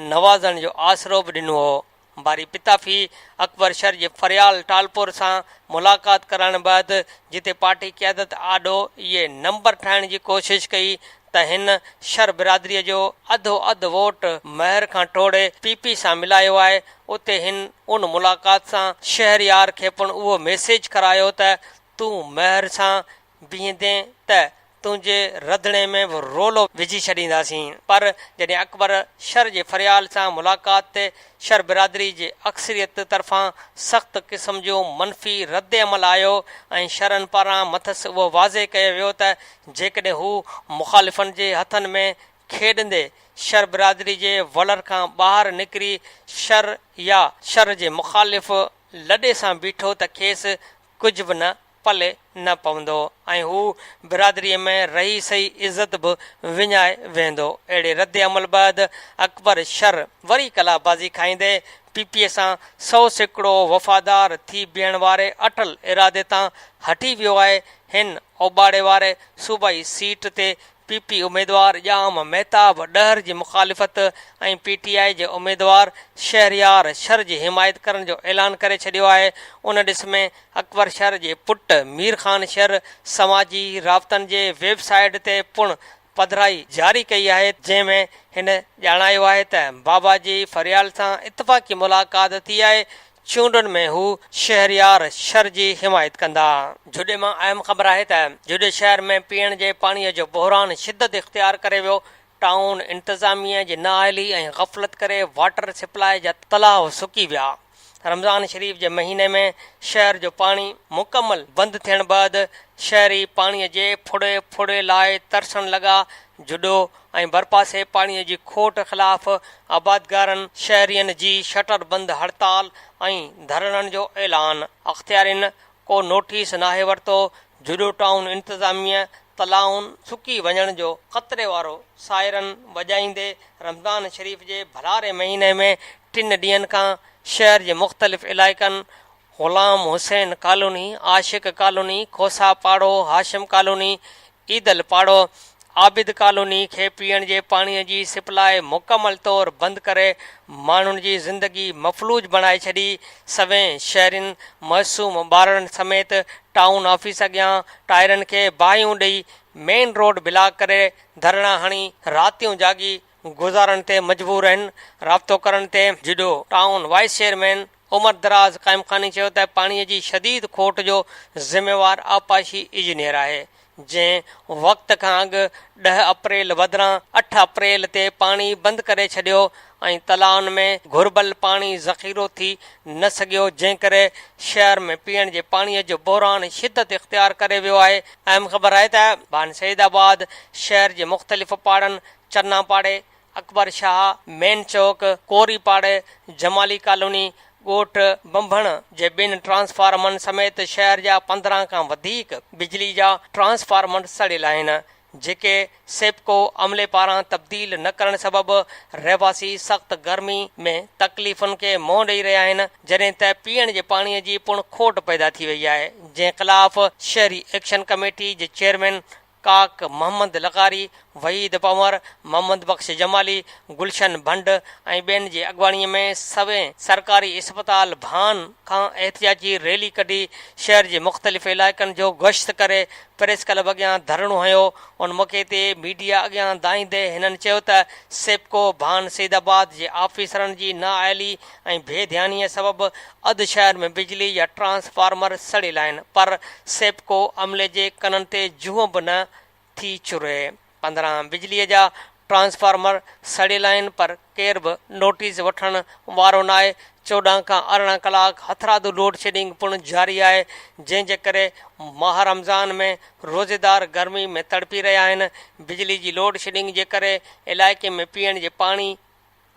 नवाज़ण जो आसरो बि ॾिनो हो। बारी पिताफ़ी अकबर शर जे फरियाल टालपुर सां मुलाक़ात करण बैदि जिते पार्टी क़यादत आॾो इहे नंबर ठाहिण जी कोशिश कई त हिन शर बिरादरीअ जो अधो अधु वोट महर खां टोड़े PP सां मिलायो आहे। उते हिन उन मुलाक़ात सां शहरयार खे पिणु उहो मैसेज करायो त तूं महर सां बीहंदे त तुंहिंजे रंधिणे में बि रोलो विझी छॾींदासीं। पर जॾहिं अकबर शर जे फरियाल सां मुलाक़ात ते शर बिरादरी जे अक्सरियत तरफ़ां सख़्त क़िस्म जो मनफ़ी रद्द अमल आयो ऐं शरनि पारां मथसि उहो वाज़े कयो वियो त जेकॾहिं हू मुख़ालिफ़नि जे हथनि में खेॾंदे शर बिरादरी जे वलर खां ॿाहिरि निकिरी शर या शर जे मुख़ालिफ़ लॾे सां बीठो त खेसि कुझु बि न पले न पवंदो ऐं हू बिरादरीअ में रही सही इज़त बि विञाए वेंदो। अहिड़े रद्द अमल बैदि अकबर शर वरी कलाबाज़ी खाईंदे PP सां 100% वफ़ादार थी बीहण वारे अटल इरादे तां हटी वियो आहे। हिन ओबाड़े वारे सूबाई सीट ते PP उमेदवार जाम महताब ॾहर जी मुख़ालिफ़त ऐं PTI जे उमेदवार शहरयार शर जी हिमायत करण जो ऐलान करे छॾियो आहे। उन ॾिस में अकबर शर जे पुट मीर ख़ान शर समाजी राबतनि जे वेबसाइट ते पिणु पधराई जारी कई आहे जंहिंमें हिन ॼाणायो आहे त बाबाजी फरियाल सां इतफ़ाक़ी मुलाक़ात थी आहे। चूंडुनि में हू शहरयार शर जी हिमायत कंदा। जुॾे मां अहम ख़बर आहे त जुॾे शहर में पीअण जे पाणीअ जो बहिरान शिदत इख़्तियार करे वियो। टाउन इंतिज़ामिया जी नाअहली ऐं ग़फ़लत करे वाटर सप्लाई जा तलाउ सुकी विया। रमज़ान शरीफ़ जे महीने में शहर जो पाणी मुकमल बंदि थियण बैदि शहरी पाणीअ जे फुड़े फुड़े लाइ तरसण लॻा। जुॾो ऐं बरपासे पाणीअ जी खोट ख़िलाफ़ आबादगारनि शहरियुनि जी शटर बंदि हड़ताल ऐं धरणनि जो ऐलान। अख़्तियारिन को नोटिस नाहे वरितो। जुॾो टाउन इंतिज़ामिया तलाउनि सुकी वञण जो ख़तरे वारो सायरन वॼाईंदे रमज़ान शरीफ़ जे भलारे महीने में 3 ॾींहंनि खां शहर जे मुख़्तलिफ़ इलाइक़नि ग़ुलाम हुसैन कॉलोनी, आशिक़ कॉलोनी, खोसा पाड़ो, हाशिम कॉलोनी, ईदल पाड़ो, आबिद कॉलोनी खे पीअण जे पाणीअ जी सप्लाई मुकमल तौरु बंदि करे माण्हुनि जी ज़िंदगी मफ़लूज बणाए छॾी। सवें शहरिन मसूम ॿारनि समेत टाउन ऑफिस अॻियां टायरनि खे बाहियूं ॾेई मेन रोड ब्लॉक करे धरणा हणी रातियूं जागी गुज़ारण ते मजबूर आहिनि। राब्तो करण ते जुॾो टाउन वाइस चेयरमैन उमर दराज क़ाइम ख़ानी चयो त पाणीअ जी शदीद खोट जो ज़िम्मेवार आपाशी इंजीनियर आहे जंहिं वक़्त खां अॻु 10 अप्रैल बदिरां 8 अप्रैल ते पाणी बंदि करे छॾियो ऐं तलाउनि में घुर्बल पाणी ज़ख़ीरो थी न सघियो जंहिं करे शहर में पीअण जे पाणीअ जो बहिरान शिदत इख़्तियार करे वियो आहे। अहम ख़बर आहे त बान सईदाबाद शहर जे मुख़्तलिफ़ पाड़नि चन्ना पाड़े, अकबर शाह, मेन चौक, कोरी पाड़े, जमाली कॉलोनी, ॻोठ बंभण जे 2 ट्रांसफार्मरनि समेत शहर जा 15 खां वधीक बिजली जा ट्रांसफार्मर सड़ियल आहिनि जेके सेप्को अमले पारां तब्दील न करण सबबि रहवासी सख़्त गर्मी में तकलीफ़ुनि खे मुंहुं ॾेई रहिया आहिनि जॾहिं त पीअण जे पाणीअ जी पिणु खोट पैदा थी वई आहे जंहिं ख़िलाफ़ शहरी एक्शन कमेटी जे चेयरमैन काक मोहम्मद लकारी वहीद पंवर, मोहम्मद बख्श जमाली, गुलशन भंड ऐं ॿियनि जी अॻवाणीअ में सवें सरकारी इस्पताल भान खां एहतियाजी रैली कढी शहर जे मुख़्तलिफ़ इलाइक़नि जो गश्त करे प्रेस क्लब अॻियां धरणो हयो। उन मौक़े ते मीडिया अॻियां दाईंदे हिननि चयो त सेप्को भान सईदाबाद जे ऑफिसरनि जी नाअहली ऐं बेध्यानीअ सबबि अधु शहर में बिजली या ट्रांसफार्मर सड़ियल आहिनि, पर सेप्को अमले जे कननि ते जूं बि न थी चुरे। 15 बिजलीअ जा ट्रांसफार्मर सड़ियल आहिनि, पर केर बि नोटिस वठण वारो न आहे। 14 खां 18 कलाक हथरादू लोड शेडिंग पिणु जारी आहे, जंहिंजे करे माह रमज़ान में रोज़ेदार गर्मी में तड़पी रहिया आहिनि। बिजली जी लोड शेडिंग जे करे इलाइक़े में पीअण जे पाणी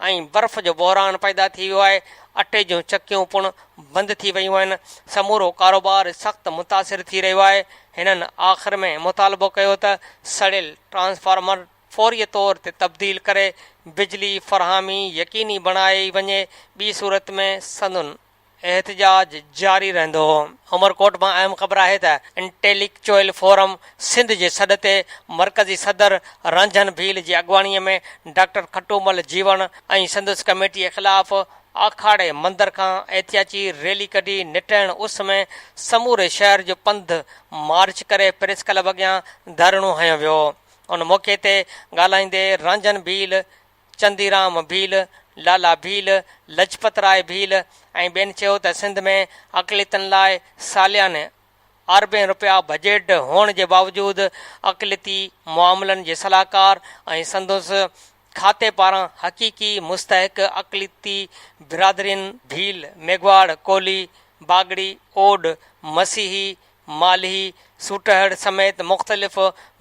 ऐं बर्फ़ जो बहिरान पैदा थी वियो आहे। अटे जूं चकियूं पिणु बंदि थी वियूं आहिनि। समूरो कारोबार सख़्तु मुतासिर थी रहियो आहे। हिननि आख़िर में मुतालबो कयो त सड़ियल ट्रांसफार्मर फौरी तौर ते तब्दील करे बिजली फ़रहामी यकीनी बणाई वञे, ॿी सूरत में संदन एहतजाज जारी रहंदो। उमरकोट मां अहम ख़बर आहे त इंटेलेक्चुअल फोरम सिंध जे सॾ ते मरकज़ी सदर रंजन भील जी अॻवाणीअ में डॉक्टर खटूमल जीवन ऐं संदसि कमेटीअ ख़िलाफ़ आखाड़े मंदर खां एहतियाती रैली कढी निटण उस में समूरे शहर जो पंधु मार्च करे प्रेस क्लब अॻियां धरणो हयो वियो। उन मौक़े ते ॻाल्हाईंदे रंजन भील, चंदीराम भील, लाला भील, लजपत राय भील ऐं ॿियनि चयो त सिंध में अक़लियतनि लाइ सालियाने अरबें रुपया बजट हुअण जे बावजूदि अक़लियती मामलनि जे सलाहकार ऐं संदसि खाते पारां हक़ीक़ी मुस्तहिक अक़लियती बिरादरियुनि भील, मेघवाड़, कोली, बागड़ी, ओड, मसीही, मालही, सूटहड़ समेत मुख़्तलिफ़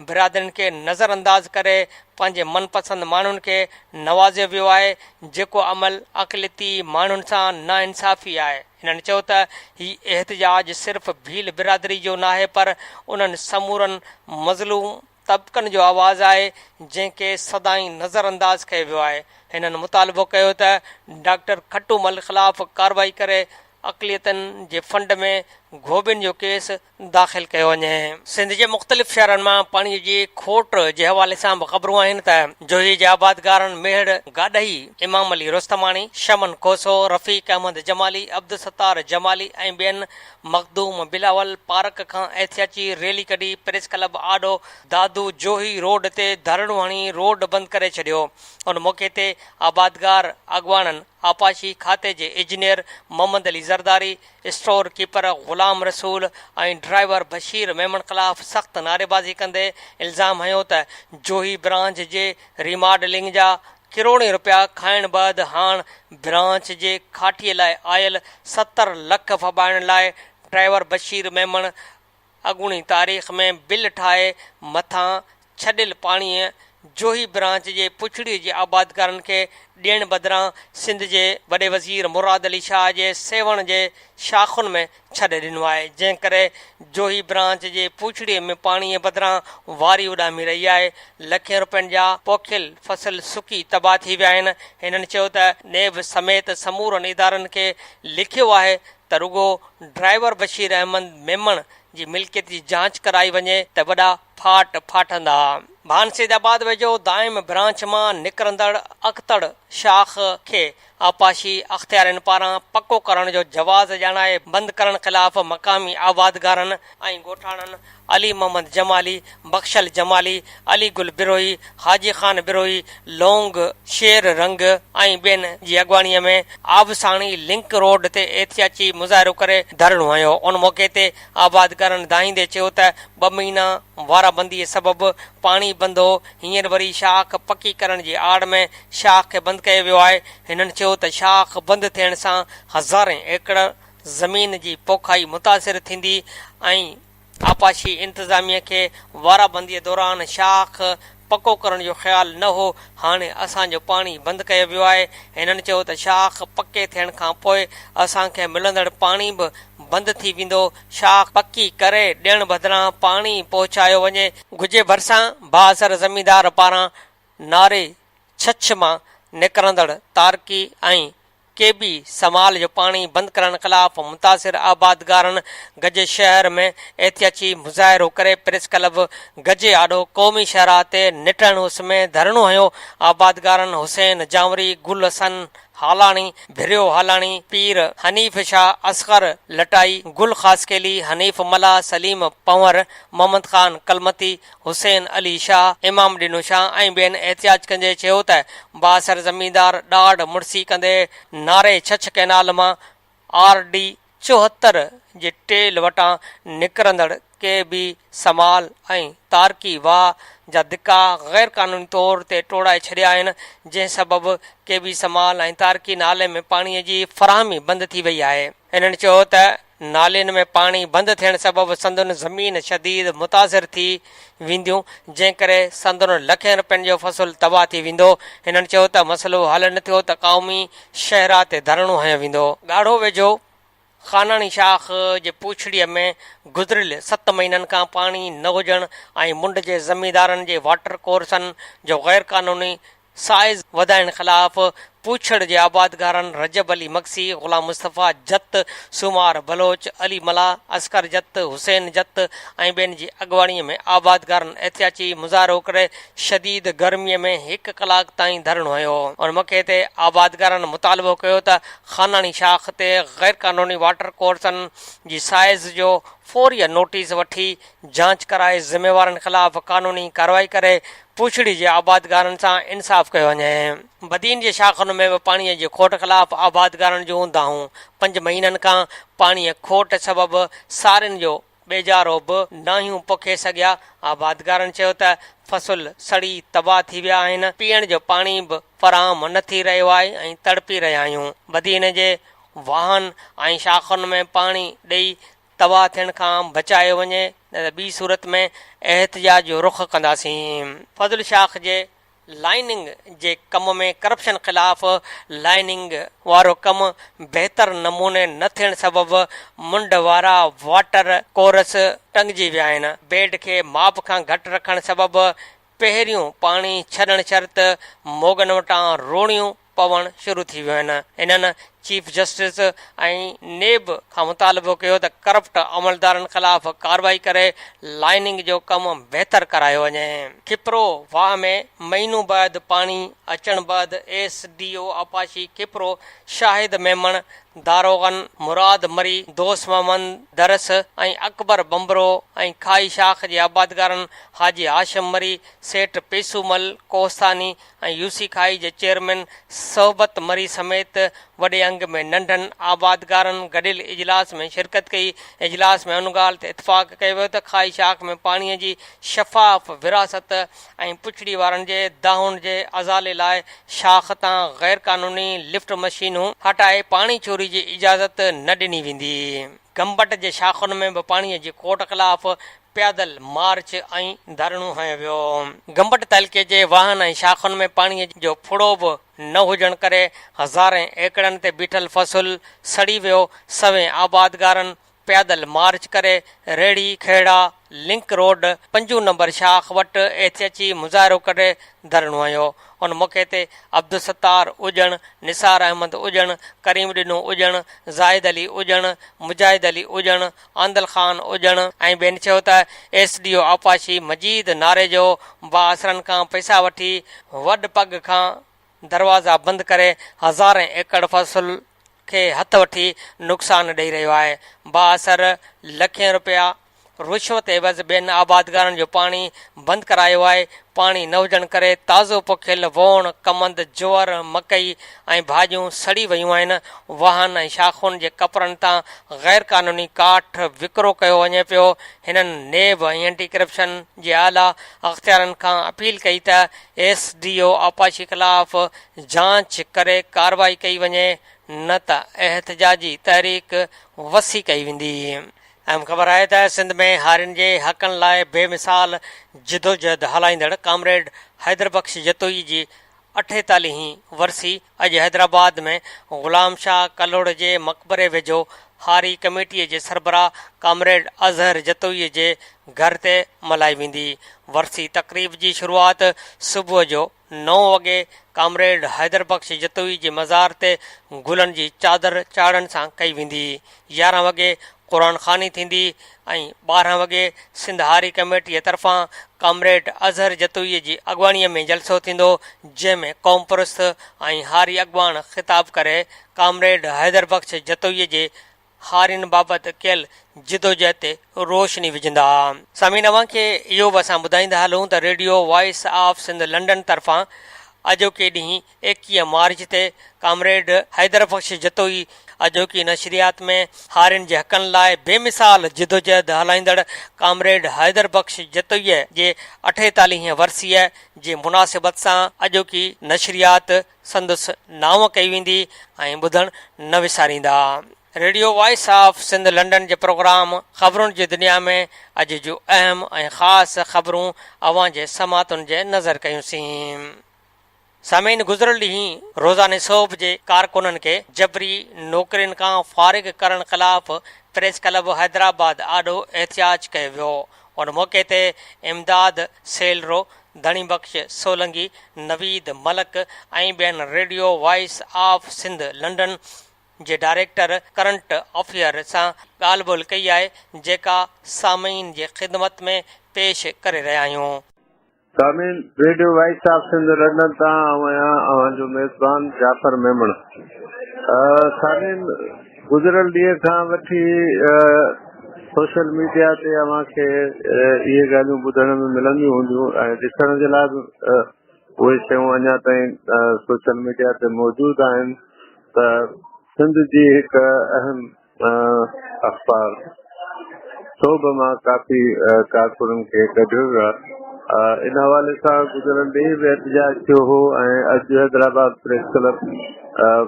बिरादरियुनि खे नज़रअंदाज़ करे पंहिंजे मनपसंद माण्हुनि खे नवाज़ियो वियो आहे, जेको अमल अक़लियती माण्हुनि सां नाइंसाफ़ी आहे। हिननि चयो त हीउ एहतजाज सिर्फ़ भील बिरादरी जो न आहे, पर उन्हनि समूरनि मज़लूम तबक़नि जो आवाज़ु आहे जंहिंखे सदाईं नज़रअंदाज़ कयो वियो आहे। हिननि मुतालबो कयो त डॉक्टर खटूमल ख़िलाफ़ कार्रवाई करे अक़लियतनि जे फंड में गोभियुनि जो केस दाख़िल कयो वञे। सिंध जे मुख़्तलिफ़ शहरनि मां पाणीअ जी खोट जे हवाले सां बि ख़बरूं आहिनि त जोही जे आबादगारनि मेहड़ गाॾही, इमाम अली रुस्तमानी, शमन कोसो, रफ़ीक अहमद जमाली, अब्दुल सत्तार जमाली ऐं ॿियनि मखदूम बिलावल पार्क खां एहतियाती रैली कढी प्रेस क्लब आॾो दादू जोही रोड ते धरणो हणी रोड बंदि करे छॾियो। उन मौक़े ते आबादगार अॻवाननि आपाशी खाते जे engineer Mohammad Ali Zardari, store keeper Ghulam Rasool ऐं ड्राइवर बशीर मेमन ख़िलाफ़ सख़्तु नारेबाज़ी कंदे इल्ज़ाम हयो त जोही ब्रांच जे रीमॉडलिंग जा करोड़े रुपया खाइण बैदि हाणे ब्रांच जे खाटीअ लाइ आयल 70 लख फॿाइण लाइ ड्राइवर बशीर मेमन अॻूणी तारीख़ में बिल ठाहे मथां छॾियल पाणीअ जोही ब्रांच जे पुछड़ीअ जे आबादकारनि खे ॾियण बदिरां सिंध जे वॾे वज़ीर मुराद अली शाह जे सेवण जे शाख़ुनि में छॾे ॾिनो आहे, जंहिं करे जोही ब्रांच जे पुछड़ीअ में पाणीअ बदिरां वारी उॾामी रही आहे। लखें रुपयनि जा पोखियल फसल सुकी तबाह थी विया आहिनि। हिननि चयो त नेब समेत समूरनि इदारनि खे लिखियो आहे त रुगो ड्राइवर बशीर अहमद मेमन जी मिल्कियत जी जांच कराई वञे त वॾा फाट फाटंदा। भान सैदाबाद वेझो दाइम ब्रांच मां निकिरंदड़ अख़तड़ शाख खे आपाशी अख़्तियारनि पारां पको करण जो जवाज़ ॼाणाए बंदि करण ख़िलाफ़ मक़ामी आबादगारनि ऐं ॻोठाणनि अली मोहम्मद जमाली, बख्शल जमाली, अली गुल बिरोही, हाजी ख़ान बिरोही, लोंग शेर रंग ऐं ॿियनि जी अॻवाणीअ में आबसाणी लिंक रोड ते एहतियाती मुज़ाहिरो करे धरणो हयो। उन मौक़े ते आबादगारनि दाईंदे चयो त 2 महीना वाराबंदीअ सबबि पाणी बंदि हो, हींअर वरी शाख पकी करण जी आड़ में शाख खे बंदि कयो वियो आहे। हिननि चयो त शाख बंदि थियण सां हज़ारें एकड़ ज़मीन जी पोखाई मुतासिर थींदी ऐं आपाशी इंतिज़ामिया खे वाराबंदीअ दौरान शाख पको करण जो ख़्यालु न हो, हाणे असांजो पाणी बंदि कयो वियो आहे। हिननि चयो त शाख पके थियण खां पोइ असांखे मिलंदड़ पाणी बि बंदि थी वेंदो। शाख पकी करे ॾियण बदिरां पाणी पहुचायो वञे। गुजे भरिसां बाअसर ज़मींदार पारां नारे छछ मां निकिरंदड़ तारकी ऐं के बि समाल जो पाणी बंदि करण ख़िलाफ़ मुतासिर आबादगारनि गजे शहर में एहतियाती मुज़ाहिरो करे प्रेस क्लब गजे आॾो क़ौमी शहरा ते निटण में धरणो हयो। आबादगारनि हुसैन जावरी, गुल हसन हालाणी, भिरियो हालाणी, पीर हनीफ़ शाह, असगर लटाई, गुल ख़ासकेली, हनीफ़ मला, सलीम पंवर, मोहम्मद ख़ान कलमती, हुसैन अली शाह, इमाम ॾिनो शाह ऐं ॿियनि एहतियात कंदे चयो त बासर ज़मींदार ॾाढ मुड़सी कंदे नारे छछ कैनाल मां RD 74 जे टेल वटां निकिरंदड़ के बि समाल ऐं तारकी वाह जा धिका गैर क़ानूनी तौर ते टोड़ाए छॾिया आहिनि, जंहिं सबबि के बि समाल ऐं तारकी नाले में पाणीअ जी फ़राहमी बंदि थी वई आहे। हिननि चयो त नालियुनि में पाणी बंदि थियण सबबि संदुनि ज़मीन शदीद मुतासिर थी वेंदियूं, जंहिं करे संदुनि लखनि रुपयनि जो फ़सुलु तबाह थी वेंदो। हिननि चयो त मसइलो हल न थियो त क़ौमी शहरा ते धरणो हयो वेंदो। ॻाढ़ो वेझो ख़ानानी शाख जे पूछड़ीअ में गुज़िरियल 7 महीननि खां पाणी न हुजण ऐं मुंड जे ज़मींदारनि जे वाटर कोर्सनि जो गैर क़ानूनी साइज़ वधाइण ख़िलाफ़ पूछड़ जे आबादगारनि रजब अली मक्सी, ग़ुलाम मुस्तफ़ा जत, सुमार बलोच, अली मला, असकर जत, हुसैन जत ऐं ॿियनि जी अॻुवाणीअ में आबादगारनि एहतियाती मुज़ाहिरो करे शदीद गर्मीअ में 1 कलाक ताईं धरणो हयो। और मौक़े ते आबादगारनि मुतालबो कयो त ख़ानानी शाख ते गैर क़ानूनी वाटर कोर्सनि जी साइज़ जो फौरी नोटिस वठी जांच कराए ज़िम्मेवारनि ख़िलाफ़ क़ानूनी कार्रवाई करे पूछड़ी जे आबादगारनि सां इंसाफ़ कयो वञे। बदीन जे शाखुनि में बि पाणीअ जी खोट ख़िलाफ़ आबादगारनि जूं दाहूं। 5 महीननि खां पाणीअ खोट सबबि सारियुनि जो बेजारो बि नाहियूं पोखे सघिया। आबादगारनि चयो त फ़सुल सड़ी तबाह थी विया आहिनि, पीअण जो पाणी बि फ़राहम न थी रहियो आहे ऐं तड़पी रहिया आहियूं। बदीन जे वाहन ऐं शाखुनि में पाणी ॾेई तबाह थियण खां बचायो वञे न त ॿी सूरत में एहतिजाज जो रुख़ कंदासीं। फज़ल शाख जे लाइनिंग जे कम में करप्शन ख़िलाफ़ लाइनिंग वारो कमु बहितर नमूने न थियण सबबि मुंड वारा वाटर कोरस टंगिजी विया आहिनि। बेड खे माप खां घटि रखण सबबि पहिरियों पाणी छॾण शर्त मोगन वटां रोणियूं पवण शुरू थी वियूं आहिनि। इन्हनि चीफ जस्टिस ऐं नेब खां मुतालबो कयो त करप्ट अमलदारनि ख़िलाफ़ कार्रवाई करे लाइनिंग जो कमु बहितर करायो वञे। खिपरो वाह में महीनों बैदि पाणी अचण बैदि SDO अपाशी खिपरो शाहिद मेमण, दारोगन मुराद मरी, दोस्त मोहम्मद दरस ऐं अकबर बंबरो ऐं खाई शाख जे आबादगारनि हाजी हाशिम मरी, सेठ पेसूमल कोस्तानी ऐं यूसी खाई जे चेयरमैन सोहबत मरी समेत वॾे अंग में नंढनि आबादगारनि गॾियल इजलास में शिरकत कई। इजलास में उन ॻाल्हि ते इतफ़ाक़ कयो वियो त खाई शाख में पाणीअ जी शफ़ाफ़ विरासत ऐं पुछड़ी वारनि जे दाहुनि जे अज़ाले लाइ शाख तां गैर क़ानूनी लिफ्ट मशीनूं हटाए पाणी चोरी जी इजाज़त न ॾिनी वेंदी। गंबट जे शाखुनि में बि पाणीअ जी खोट ख़िलाफ़ पैदल मार्च ऐं धरणो हयो वियो। गंबट तहलके जे वाहन ऐं शाखुनि में पाणीअ जो फुड़ो बि न हुजण करे हज़ारे एकड़नि ते बीठल फ़सुल सड़ी वियो। सवें आबादगारनि पैदल मार्च करे रेड़ी खेड़ा लिंक रोड 5 नंबर शाख वटि एहतियाती मुज़ाहिरो करे धरणो हयो। उन मौक़े ते अब्दुल सत्तार उजण, निसार अहमद उजण, करीम ॾिनो उजण, ज़ाहिद अली उजण, मुजाहिद अली उजण, आंदल ख़ान उजण ऐं ॿियनि चयो त SDO आपाशी मजीद नारे जो बासरनि खां पैसा वठी वॾ पग खां दरवाज़ा बंदि करे हज़ारे एकड़ फ़सुल खे हथ वठी नुक़सान ॾेई रहियो आहे। बासर लखें रुपया रुश्वत एवज़ ॿियनि आबादगारनि जो पाणी बंदि करायो आहे। पाणी न हुजण करे ताज़ो पोखियल वोण, कमंद, ज्वर, मकई ऐं भाॼियूं सड़ी वियूं आहिनि। वाहन ऐं शाखुनि जे कपड़नि तां गैर क़ानूनी काठ विकिरो कयो वञे पियो। हिननि नेब ऐं एंटी करप्शन जे आला अख़्तियारनि खां अपील कई त SDO आपाशी ख़िलाफ़ जांच करे कार्रवाई कई वञे, न त एहतिजाजी तहरीक वसी कई वेंदी। अहम ख़बर आहे त सिंध में हारियुनि जे हक़नि लाइ बेमिसाल जिदोजहद हलाईंदड़ कामरेड हैदर बख़्श जतोई जी 48वीं वरसी अॼु हैदराबाद में ग़ुलाम शाह कलोड़ जे मक़बरे वेझो हारी कमेटीअ जे सरबराह कामरेड अज़हर जतोई जे घर ते मल्हाई वेंदी। वरसी तक़रीब जी शुरूआत सुबुह जो 9 वॻे कामरेड हैदर बख्श जतोई जे मज़ार ते गुलनि जी चादर चाढ़ण सां कई वेंदी। 11 वॻे क़ुरान ख़ानी थींदी ऐं 12 वॻे सिंध हारी कमेटीअ तरफ़ां कामरेड अज़हर जतोईअ जी अॻवानीअ में जलसो थींदो, जंहिंमें क़ौम परस्त ऐं हारी अॻवान ख़िताब करे कामरेड हैदर बख्श जतोईअ जे हारियुनि बाबति कयल जिदोजहद ते रोशनी विझंदा। सामीन अव्हांखे इहो बि असां ॿुधाईंदा हलूं त radio voice of Sindh London तरफ़ां अॼोके ॾींहुं 21 मार्च ते कामरेड हैदर बख्श जतोई अॼोकी नशरियात में हारियुनि जे हक़नि लाइ बेमिसाल जिदोजहद हलाईंदड़ कामरेड हैदर बख्श जतोईअ जे 48 वरसीअ जे मुनासिबत सां अॼोकी नशरियात संदसि नाव कई वेंदी ऐं ॿुधण न विसारींदा। Radio voice of Sindh London जे प्रोग्राम ख़बरुनि जी दुनिया में अॼु जूं अहम ऐं ख़ासि ख़बरूं अव्हां जे समातुनि जे नज़र कयूंसीं। सामीन गुज़िरियल ॾींहुं रोज़ाने सोब जे कारकुननि खे जबरी नौकरियुनि खां फ़ारिग करण ख़िलाफ़ प्रेस क्लब हैदराबाद आॾो एहतिजाज कयो वियो। उन मौक़े ते इमदाद सेलरो, धणी बख्श सोलंगी, नवीद मलक ऐं ॿियनि radio voice of Sindh London जे डायरेक्टर करंट अफेयर सां ॻाल्हि ॿोल्हि कई आहे, जेका सामीन जे ख़िदमत में पेश करे रहिया आहियूं। सामीन, radio voice of Sindh London तां जो मेज़बान जाफ़र मेमण। सामीन, गुज़िरियल ॾींहं खां वठी सोशल मीडिया ते अव्हांखे इहे ॻाल्हियूं ॿुधण में मिलंदियूं हूंदियूं ऐं ॾिसण जे लाइ बि उहे शयूं अञा ताईं सोशल मीडिया ते मौजूदु आहिनि त सिंध जी हिकु अहम अख़बार सोब मां काफ़ी कारकुननि खे कढियो वियो आहे। इन हवाले सां गुज़िरियल ॾींहुं बि एहतिजाज थियो हो ऐं अॼु हैदराबाद प्रेस क्लब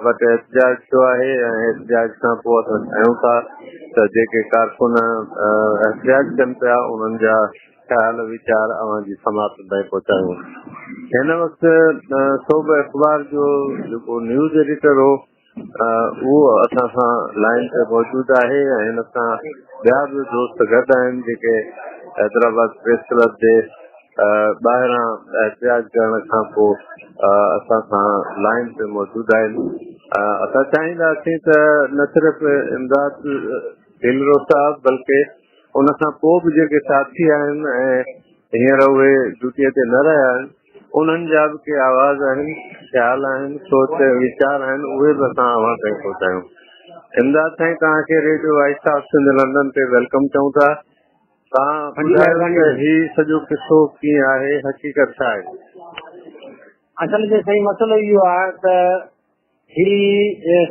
वटि एहतिजाज थियो आहे ऐं एहतिजाज खां पोइ असां चाहियूं था त जेके कारकुन एहतिजाज कनि पिया उन्हनि जा ख़्याल वीचार अव्हां जी समात ताईं पहुचायूं। हिन वक़्तु सोब अख़बार जो जेको न्यूज़ एडिटर हो उहो असां सां लाइन ते मौजूदु आहे ऐं हिन सां ॿिया बि दोस्त गॾु आहिनि जेके हैदराबाद प्रेस क्लब जे ॿाहिरां एहतिजाज करण खां पोइ असां सां लाइन ते मौजूदु आहिनि। असां चाहींदासीं त न सिर्फ़ु इमदाद सेलरो साहब बल्कि उन खां पोइ बि जेके साथी आहिनि ऐं हींअर उहे ड्यूटीअ ते न रहिया आहिनि उन्हनि जा बि के आवाज़ आहिनि, ख़्याल आहिनि, सोच वीचार आहिनि, उहे बि असां अव्हां ताईं पहुचायूं। इमदाद साईं, तव्हांखे radio voice of Sindh London ते वेलकम चऊं था। तव्हां ॿुधायो त हीउ सॼो किसो कीअं आहे, हक़ीक़त छा आहे? असल में साईं मसइलो इहो आहे त ही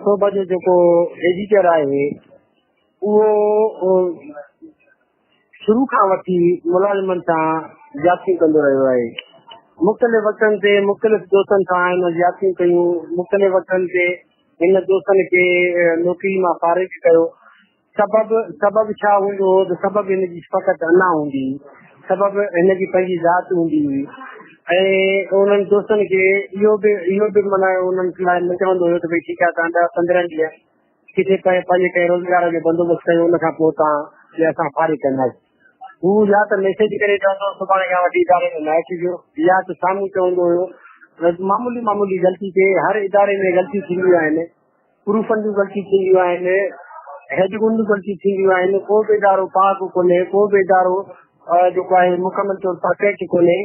सोब जो जेको एडिटर आहे उहो शुरू खां वठी मुलाज़िमनि सां ज्यादतियूं कंदो रहियो आहे। मुख़्तलिफ़ वक़्तनि ते मुख़्तलिफ़ दोस्तनि सां हिन ज्यादतियूं कयूं, मुख़्तलिफ़ वक़्तनि ते हिन दोस्तनि खे नौकरी मां फारिग कयो। सबबु छा हूंदो हो त सबबु हिन जी फ़क़ति अना हूंदी, सबबु हिन जी पंहिंजी ज़ात हूंदी हुई ऐं उन्हनि दोस्तनि खे इहो बि माना उन्हनि लाइ न चवंदो हुयो त भई ठीकु आहे तव्हां 10-15 ॾींहं किथे पंहिंजे कंहिं रोज़गार जो बंदोबस्तु कयो, उन खां पोइ तव्हां असां फारिग कंदासीं। हू या त मैसेज करे चवंदो सुभाणे खां वठी इदारे में न अचिजो, या त साम्हूं चवंदो हुयो। मामूली ग़लती ते हर इदारे में ग़लती थींदियूं आहिनि, प्रूफनि जूं ग़लती थींदियूं आहिनि, हेडगुनि जूं ग़लती थींदियूं आहिनि। को बि इदारो पाक कोन्हे, को बि इदारो जेको आहे मुकमल तौर परफेक्ट कोन्हे।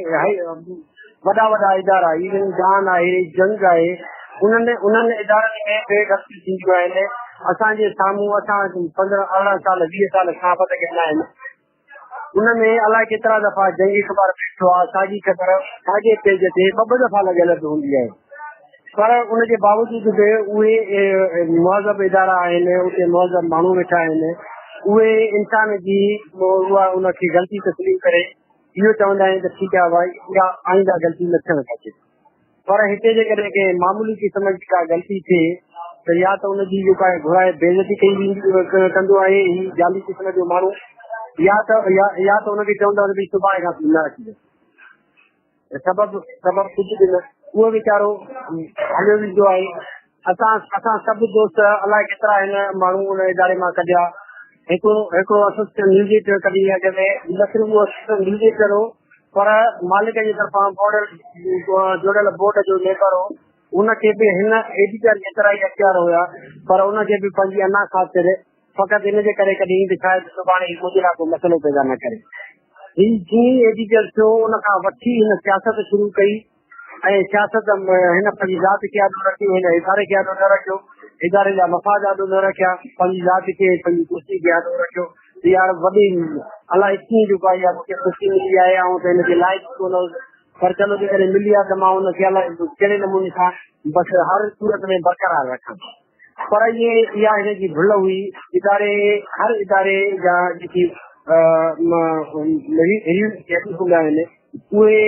वॾा इदारा इवन जान आहे, जंग आहे, उन्हनि इदारनि में बि ग़लती थींदियूं आहिनि। असांजे साम्हूं असां 15-18 साल 20 साल ख़िलाफ़त कया आहिनि, उनमें अलाए केतिरा दफ़ा जंगी ख़बर ॾिठो आहे, साॻी ख़बर साॻे पेज ते ॿ दफ़ा लॻियल हूंदी आहे, पर उनजे बावजूद बि उहे मुहज़ब इदारा आहिनि, उते मुहज़ब माण्हू वेठा आहिनि, उहे इंसान जी उनखे ग़लती तस्लीम करे इहो चवंदा आहिनि त ठीकु आहे भाई इहा आईंदा ग़लती न थियणु खपे। पर हिते जेकॾहिं के मामूली क़िस्म जी का ग़लती थिए त या त उनजी जेको आहे घुराए बेइज़ती कई वेंदी कंदो आहे ही जाली क़िस्म जो माण्हू, या त हुनखे चवंदा भई सुभाणे खां न अचिजे, सबबु कुझु बि न, उहो वीचारो हलियो वेंदो आहे। असां सभु दोस्त अलाए केतिरा हिन माण्हू उन इदारे मां कढिया। हिकिड़ो असिस्टेंट म्यूजिएटर कढी, जंहिंमें न सिर्फ़ु उहो असिस्टेंट म्यूजिएटर हो पर मालिक जी तरफ़ां जोड़ियल बोर्ड जो लेबर हो उनखे बि हिन एडिटर जेतिरा ई अख़्तियार हुया, पर उनखे बि पंहिंजी अना ख़ातिर फ़क़ति इन जे करे कॾहिं बि शायदि सुभाणे मुंहिंजे लाइ को मसइलो पैदा न करे। ही जीअं एडिटर थियो उन खां वठी हिन सियासत शुरू कई ऐं सियासत हिन पंहिंजी ज़ात खे ॾाढो रखियो, हिन इदारे खे ॾाढो न रखियो, इदारे जा मफ़ाद ॾाढो न रखिया, पंहिंजी ज़ात खे पंहिंजी कुर्सी खे ॾाढो रखियो। यार वॾी अलाए कीअं जेको आहे या मूंखे कुर्सी मिली आहे ऐं त हिनजे लाइक़ु कोन हुउसि, पर चलो जेकॾहिं मिली आहे त मां हुनखे अलाए कहिड़े नमूने सां बसि हर सूरत में बरक़रार रखां। पर इहा हिनजी भुल हुई। हर इदारे जा जेकी हूंदा आहिनि उहे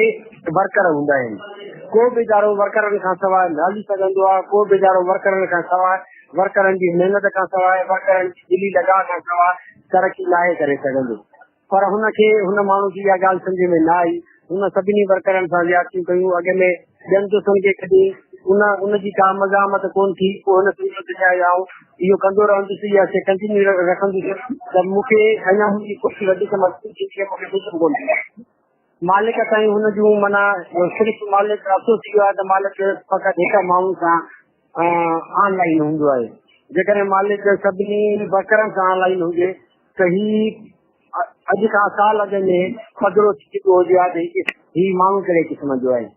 वर्कर हूंदा आहिनि। को बि इदारो वर्करनि खां सवाइ न हली सघंदो आहे, को बि इदारो वर्करनि खां सवाइ, वर्करनि जी महिनत खां सवाइ, वर्करनि जी दिली लॻाव खां सवाइ तरक़ी नाहे करे सघंदो। पर हुनखे हुन माण्हू जी इहा ॻाल्हि सम्झ में न आई। हुन सभिनी वर्करनि सां ज़्यादतियूं कयूं। अॻ में ॿियनि दोस्तनि खे कॾहिं उनजी का मज़ामत कोन थी, पोइ हुन सूरत जा इहो कंदो रहंदुसि या कंटिन्यू रखंदुसि त मूंखे अञा मुंहिंजी कुझु वधीक मजबूत थी मूंखे कुझु कोन थी। मालिक ताईं हुन जूं माना सिर्फ़ु मालिक अफ़सोस थी वियो आहे त मालिक फ़क़ति हिक माण्हू सां ऑनलाइन हूंदो आहे। जेकॾहिं मालिक सभिनी वर्करनि सां ऑनलाइन हुजे त अॼु खां साल अॻ में पधिरो थी चुको हुजे आहे त हीउ माण्हू कहिड़े क़िस्म जो आहे।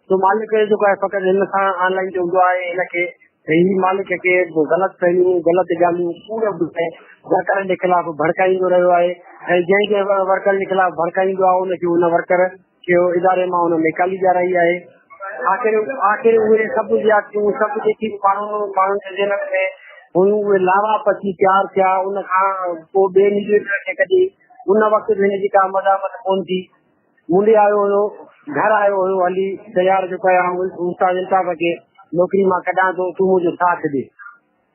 तो मालिक जेको आहे फ़क़ति हिन सां ऑनलाइन जो हूंदो आहे। हिनखे ही मालिक खे ग़लति फहमियूं, ग़लति ॻाल्हियूं पूरो वर्करनि जे ख़िलाफ़ भड़काईंदो रहियो आहे ऐं जंहिं वर्कर जे ख़िलाफ़ भड़काईंदो आहे उनखे उन वर्कर खे इदारे मां हुन निकाली ॾियाराई आहे। आख़िर उहे सभु ज़्यादतियूं, सभु जेकी माण्हुनि जे ज़हन में हुयूं उहे लावा पची तयारु थिया। उन खां पोइ ॿिए मीडिएटर खे कढी उन वक़्तु हिनजी का मज़ामत कोन थी। मुंडे आयो हुयो, घर आयो हुयो हली तयारु जेको आहे उस्ताद इल्ताफ़ खे नौकिरी मां कढां थो, तूं मुंहिंजो साथ ॾे।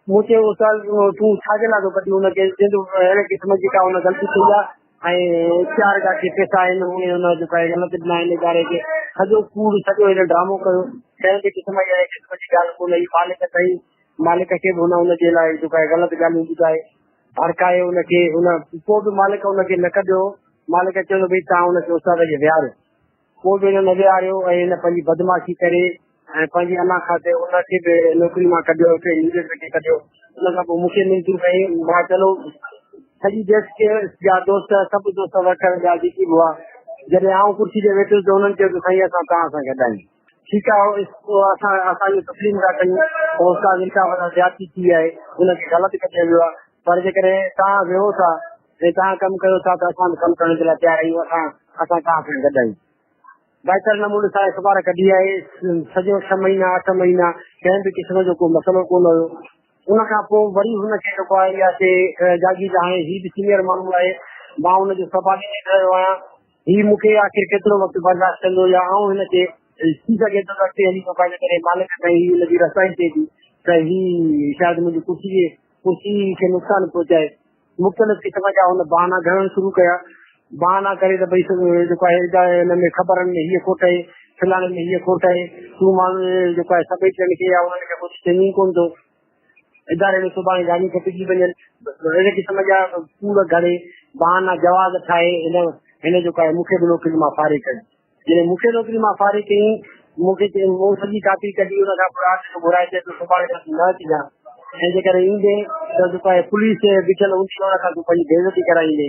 मूं चयो उस्ताद तूं छाजे लाइ थो कढी? हुनखे अहिड़े क़िस्म जी का हुन ग़लती कई आहे ऐं इख़्तियार जा के पैसा आहिनि उहे हुन जेको आहे ग़लति ॾिना आहिनि इदारे खे। सॼो कूड़ सॼो हिन ड्रामो कयो। कंहिं बि क़िस्म जी अहिड़े क़िस्म जी ॻाल्हि कोन। मालिक ताईं मालिक खे बि हुनजे लाइ जेको आहे ग़लति ॻाल्हियूं ॿुधाए भड़काए हुनखे। पोइ बि मालिक हुनखे न कढियो। मालिक चयो भई तव्हां हुनखे उस्ताद खे विहारियो। पोइ बि हिन न विहारियो ऐं हिन पंहिंजी बदमाशी करे ऐं पंहिंजी अना खाते उनखे बि नौकिरी मां कढियो, खे कढियो। उन खां पोइ मूंखे मिनतूं कई। मां चलो सॼी देश जा दोस्त, सभु दोस्त वर्कर जा जेकी बि हुआ, जॾहिं आउं कुर्सी ते वेठुसि त हुननि चयो साईं असां तव्हां सां गॾायूं। ठीकु आहे, असां इहो तस्लीम था कयूं। उस्ताद इल्ताफ़ सां ज़्यादती थी आहे, हुनखे ग़लति कढियो वियो आहे। पर जेकॾहिं तव्हां वेहो था ऐं तव्हां कमु कयो था त असां बि कमु करण जे लाइ तयारु आहियूं। असां तव्हां सां गॾु आहियूं। बहितर नमूने सां अख़बार कढी आहे। सॼो 6 महीना 8 महीना कंहिं बि क़िस्म जो को मसइलो कोन हुयो। उन खां पोइ वरी हुनखे जेको आहे इहा जागी त हाणे हीउ बि सीनियर माण्हू आहे, मां हुनजो सवाल ॾेई रहियो आहियां। हीउ मूंखे आख़िर केतिरो वक़्तु बर्दाश्त कंदो या हिनखे थी सघे थो अॻिते हली थो पंहिंजे करे मालिक ताईं हीअ हुनजी रसाई थिए थी त हीउ शायदि मुंहिंजी कुर्सी खे नुक़सानु पहुचाए। मुख़्तलिफ़ क़िस्म जा हुन बहाना घणनि शुरू कया। बहाना करे त भई जेको आहे हिन में ख़बरनि में हीअ खोट आहे, फलाणे में हीअ खोट आहे, तूं माण्हू जेको आहे सभई ॼणनि खे या उन्हनि खे कुझु चङी कोन थो, इदारे में सुभाणे गाॾियूं खपिजी वञनि। अहिड़े क़िस्म जा कूड़ घणे बहाना जवाब ठाहे हिन जेको आहे मूंखे बि नौकिरी मां फारिग कई। जॾहिं मूंखे नौकिरी मां फारिग कई, मूंखे सॼी कापी कढी हुन खां पोइ राति जो घुराए चए तो सुभाणे न अची जा ऐं जेकॾहिं ईंदे त जेको आहे पुलिस बीठल हूंदी हुन खां तूं पंहिंजी बेइज़ती कराईंदे।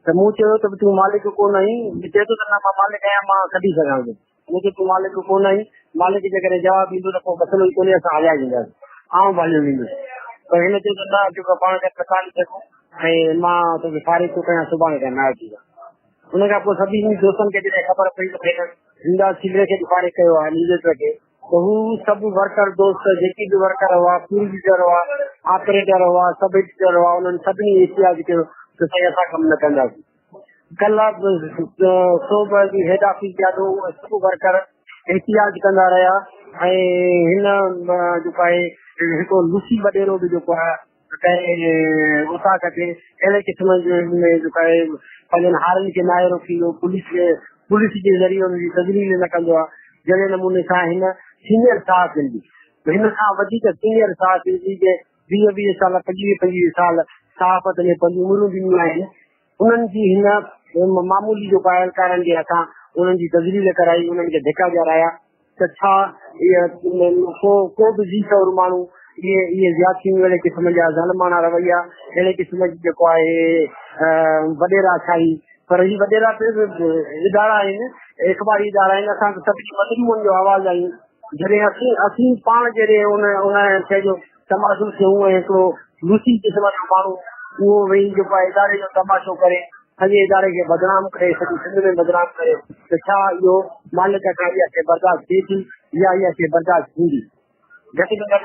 त मूं चयो त तूं मालिक कोन आहीं। चए थो त न मां मालिक आहियां, मां कढी सघां थो। मूंखे तूं मालिक कोन आहीं। मालिक जेकॾहिं जवाबु ॾींदो त पोइ मसइलो ई कोन्हे, असां हलिया वेंदासीं, आउं भालियो वेंदुसि। पर हिन चयो त न जेको पाण खे टकाए सघूं ऐं मां तोखे फारिग थो कयां, सुभाणे खां न अची जा। उन खां पोइ सभिनी दोस्तनि खे जॾहिं ख़बर पई त हिंदा सीनियर खे फारिग कयो आहे लीडर खे, त हू सभु वर्कर दोस्त जेकी बि वर्कर हुआ, फील्ड लीडर हुआ, ऑपरेटर हुआ, सब एडिटर हुआ, उन्हनि सभिनी एहतियात कयो त साईं असां कमु न कंदासीं। कलाक सोब जी हेड ऑफिस जा सभु वर्कर एहतियात कंदा रहिया ऐं हिन जेको आहे हिकिड़ो लूसी वॾेरो बि जेको आहे कंहिं उता कटे अहिड़े क़िस्म में जेको आहे पंहिंजनि हारनि खे नाहे रोकी वियो। पुलिस जे ज़रिए हुनजी तजलील न कंदो आहे। जहिड़े नमूने सां हिन सीनियर साहब ॾिनी, हिन खां वधीक सीनियर साहब जे 20 साल 25 साल सहाफ़त में पंहिंजी उमिरियूं ॾिनियूं आहिनि। उन्हनि जी हिन मामूली जेको आहे एहलकारनि जे हथां उन्हनि जी तजरील कराई, उन्हनि खे धिका ॼाराया त छा को बि जी शौर माण्हू इहे ज़्यादतियूं, अहिड़े क़िस्म जा ज़ालिमाना रवैया, अहिड़े क़िस्म जी जेको आहे वॾेरा छाई। पर ही वॾेरा इदारा आहिनि, इख़बारी इदारा आहिनि। असां सभिनी मजलूमनि जो आवाज़ आहियूं। जॾहिं असीं पाण जॾहिं उन शइ जो तमाशो थियूं ऐं हिकिड़ो लूसी क़िस्म जो माण्हू उहो वेही जेको आहे इदारे जो तमाशो करे, सॼे इदारे खे बदनाम करे, सॼी सिंध में बदनाम करे, त छा इहो मालिक खां इहा शइ बर्दाश्त थिए थी या इहा शइ बर्दाश्त थींदी? घटि में घटि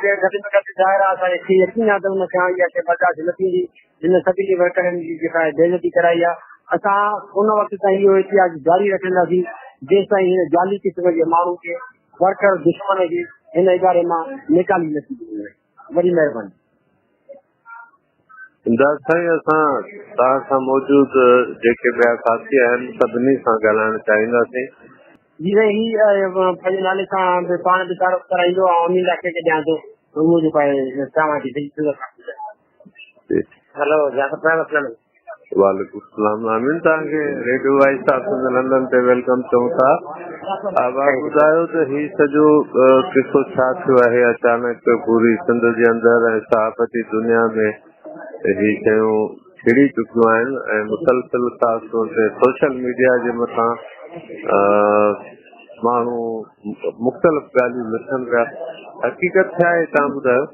ज़ाहिर आहे असांखे यकीन आहे त हुन खां इहा शइ बर्दाश्त न थींदी। जिन सभिनी वर्करनि जी जेका आहे बेइज़ती कराई आहे, असां उन वक़्त ताईं इहो इतिहास जारी रखंदासीं जेसि ताईं हिन जाली क़िस्म जे माण्हू खे, वर्कर दुश्मन खे हिन इदारे मां निकाली न थी वञे। वॾी महिरबानी। इमदाद साईं, असां तव्हां सां मौजूदु जेके ॿिया साथी आहिनि सभिनी सां ॻाल्हाइण चाहींदासीं। जी साईं, ही पंहिंजे नाले सां पाण बि तारीफ़ कराईंदो ऐं उन इलाइक़े खे ॾियां थो, उहो जेको आहे तव्हां जी। हेलो जाफ़र साहिब, अस्सलाम वालेकुम सलाम। आमीन। तव्हांखे radio voice of Sindh London ते वेलकम चऊं था। अब आप ॿुधायो त हीउ सॼो किसो छा थियो आहे अचानक पूरी सिंध जे अंदरि ऐं सहाफ़ती दुनिया में ही शयूं छिड़ी चुकियूं आहिनि ऐं मुसलसिल ख़ासि तौर ते सोशल मीडिया जे मथां माण्हू मुख़्तलिफ़ ॻाल्हियूं लिखनि पिया। हक़ीक़त छा आहे तव्हां ॿुधायो?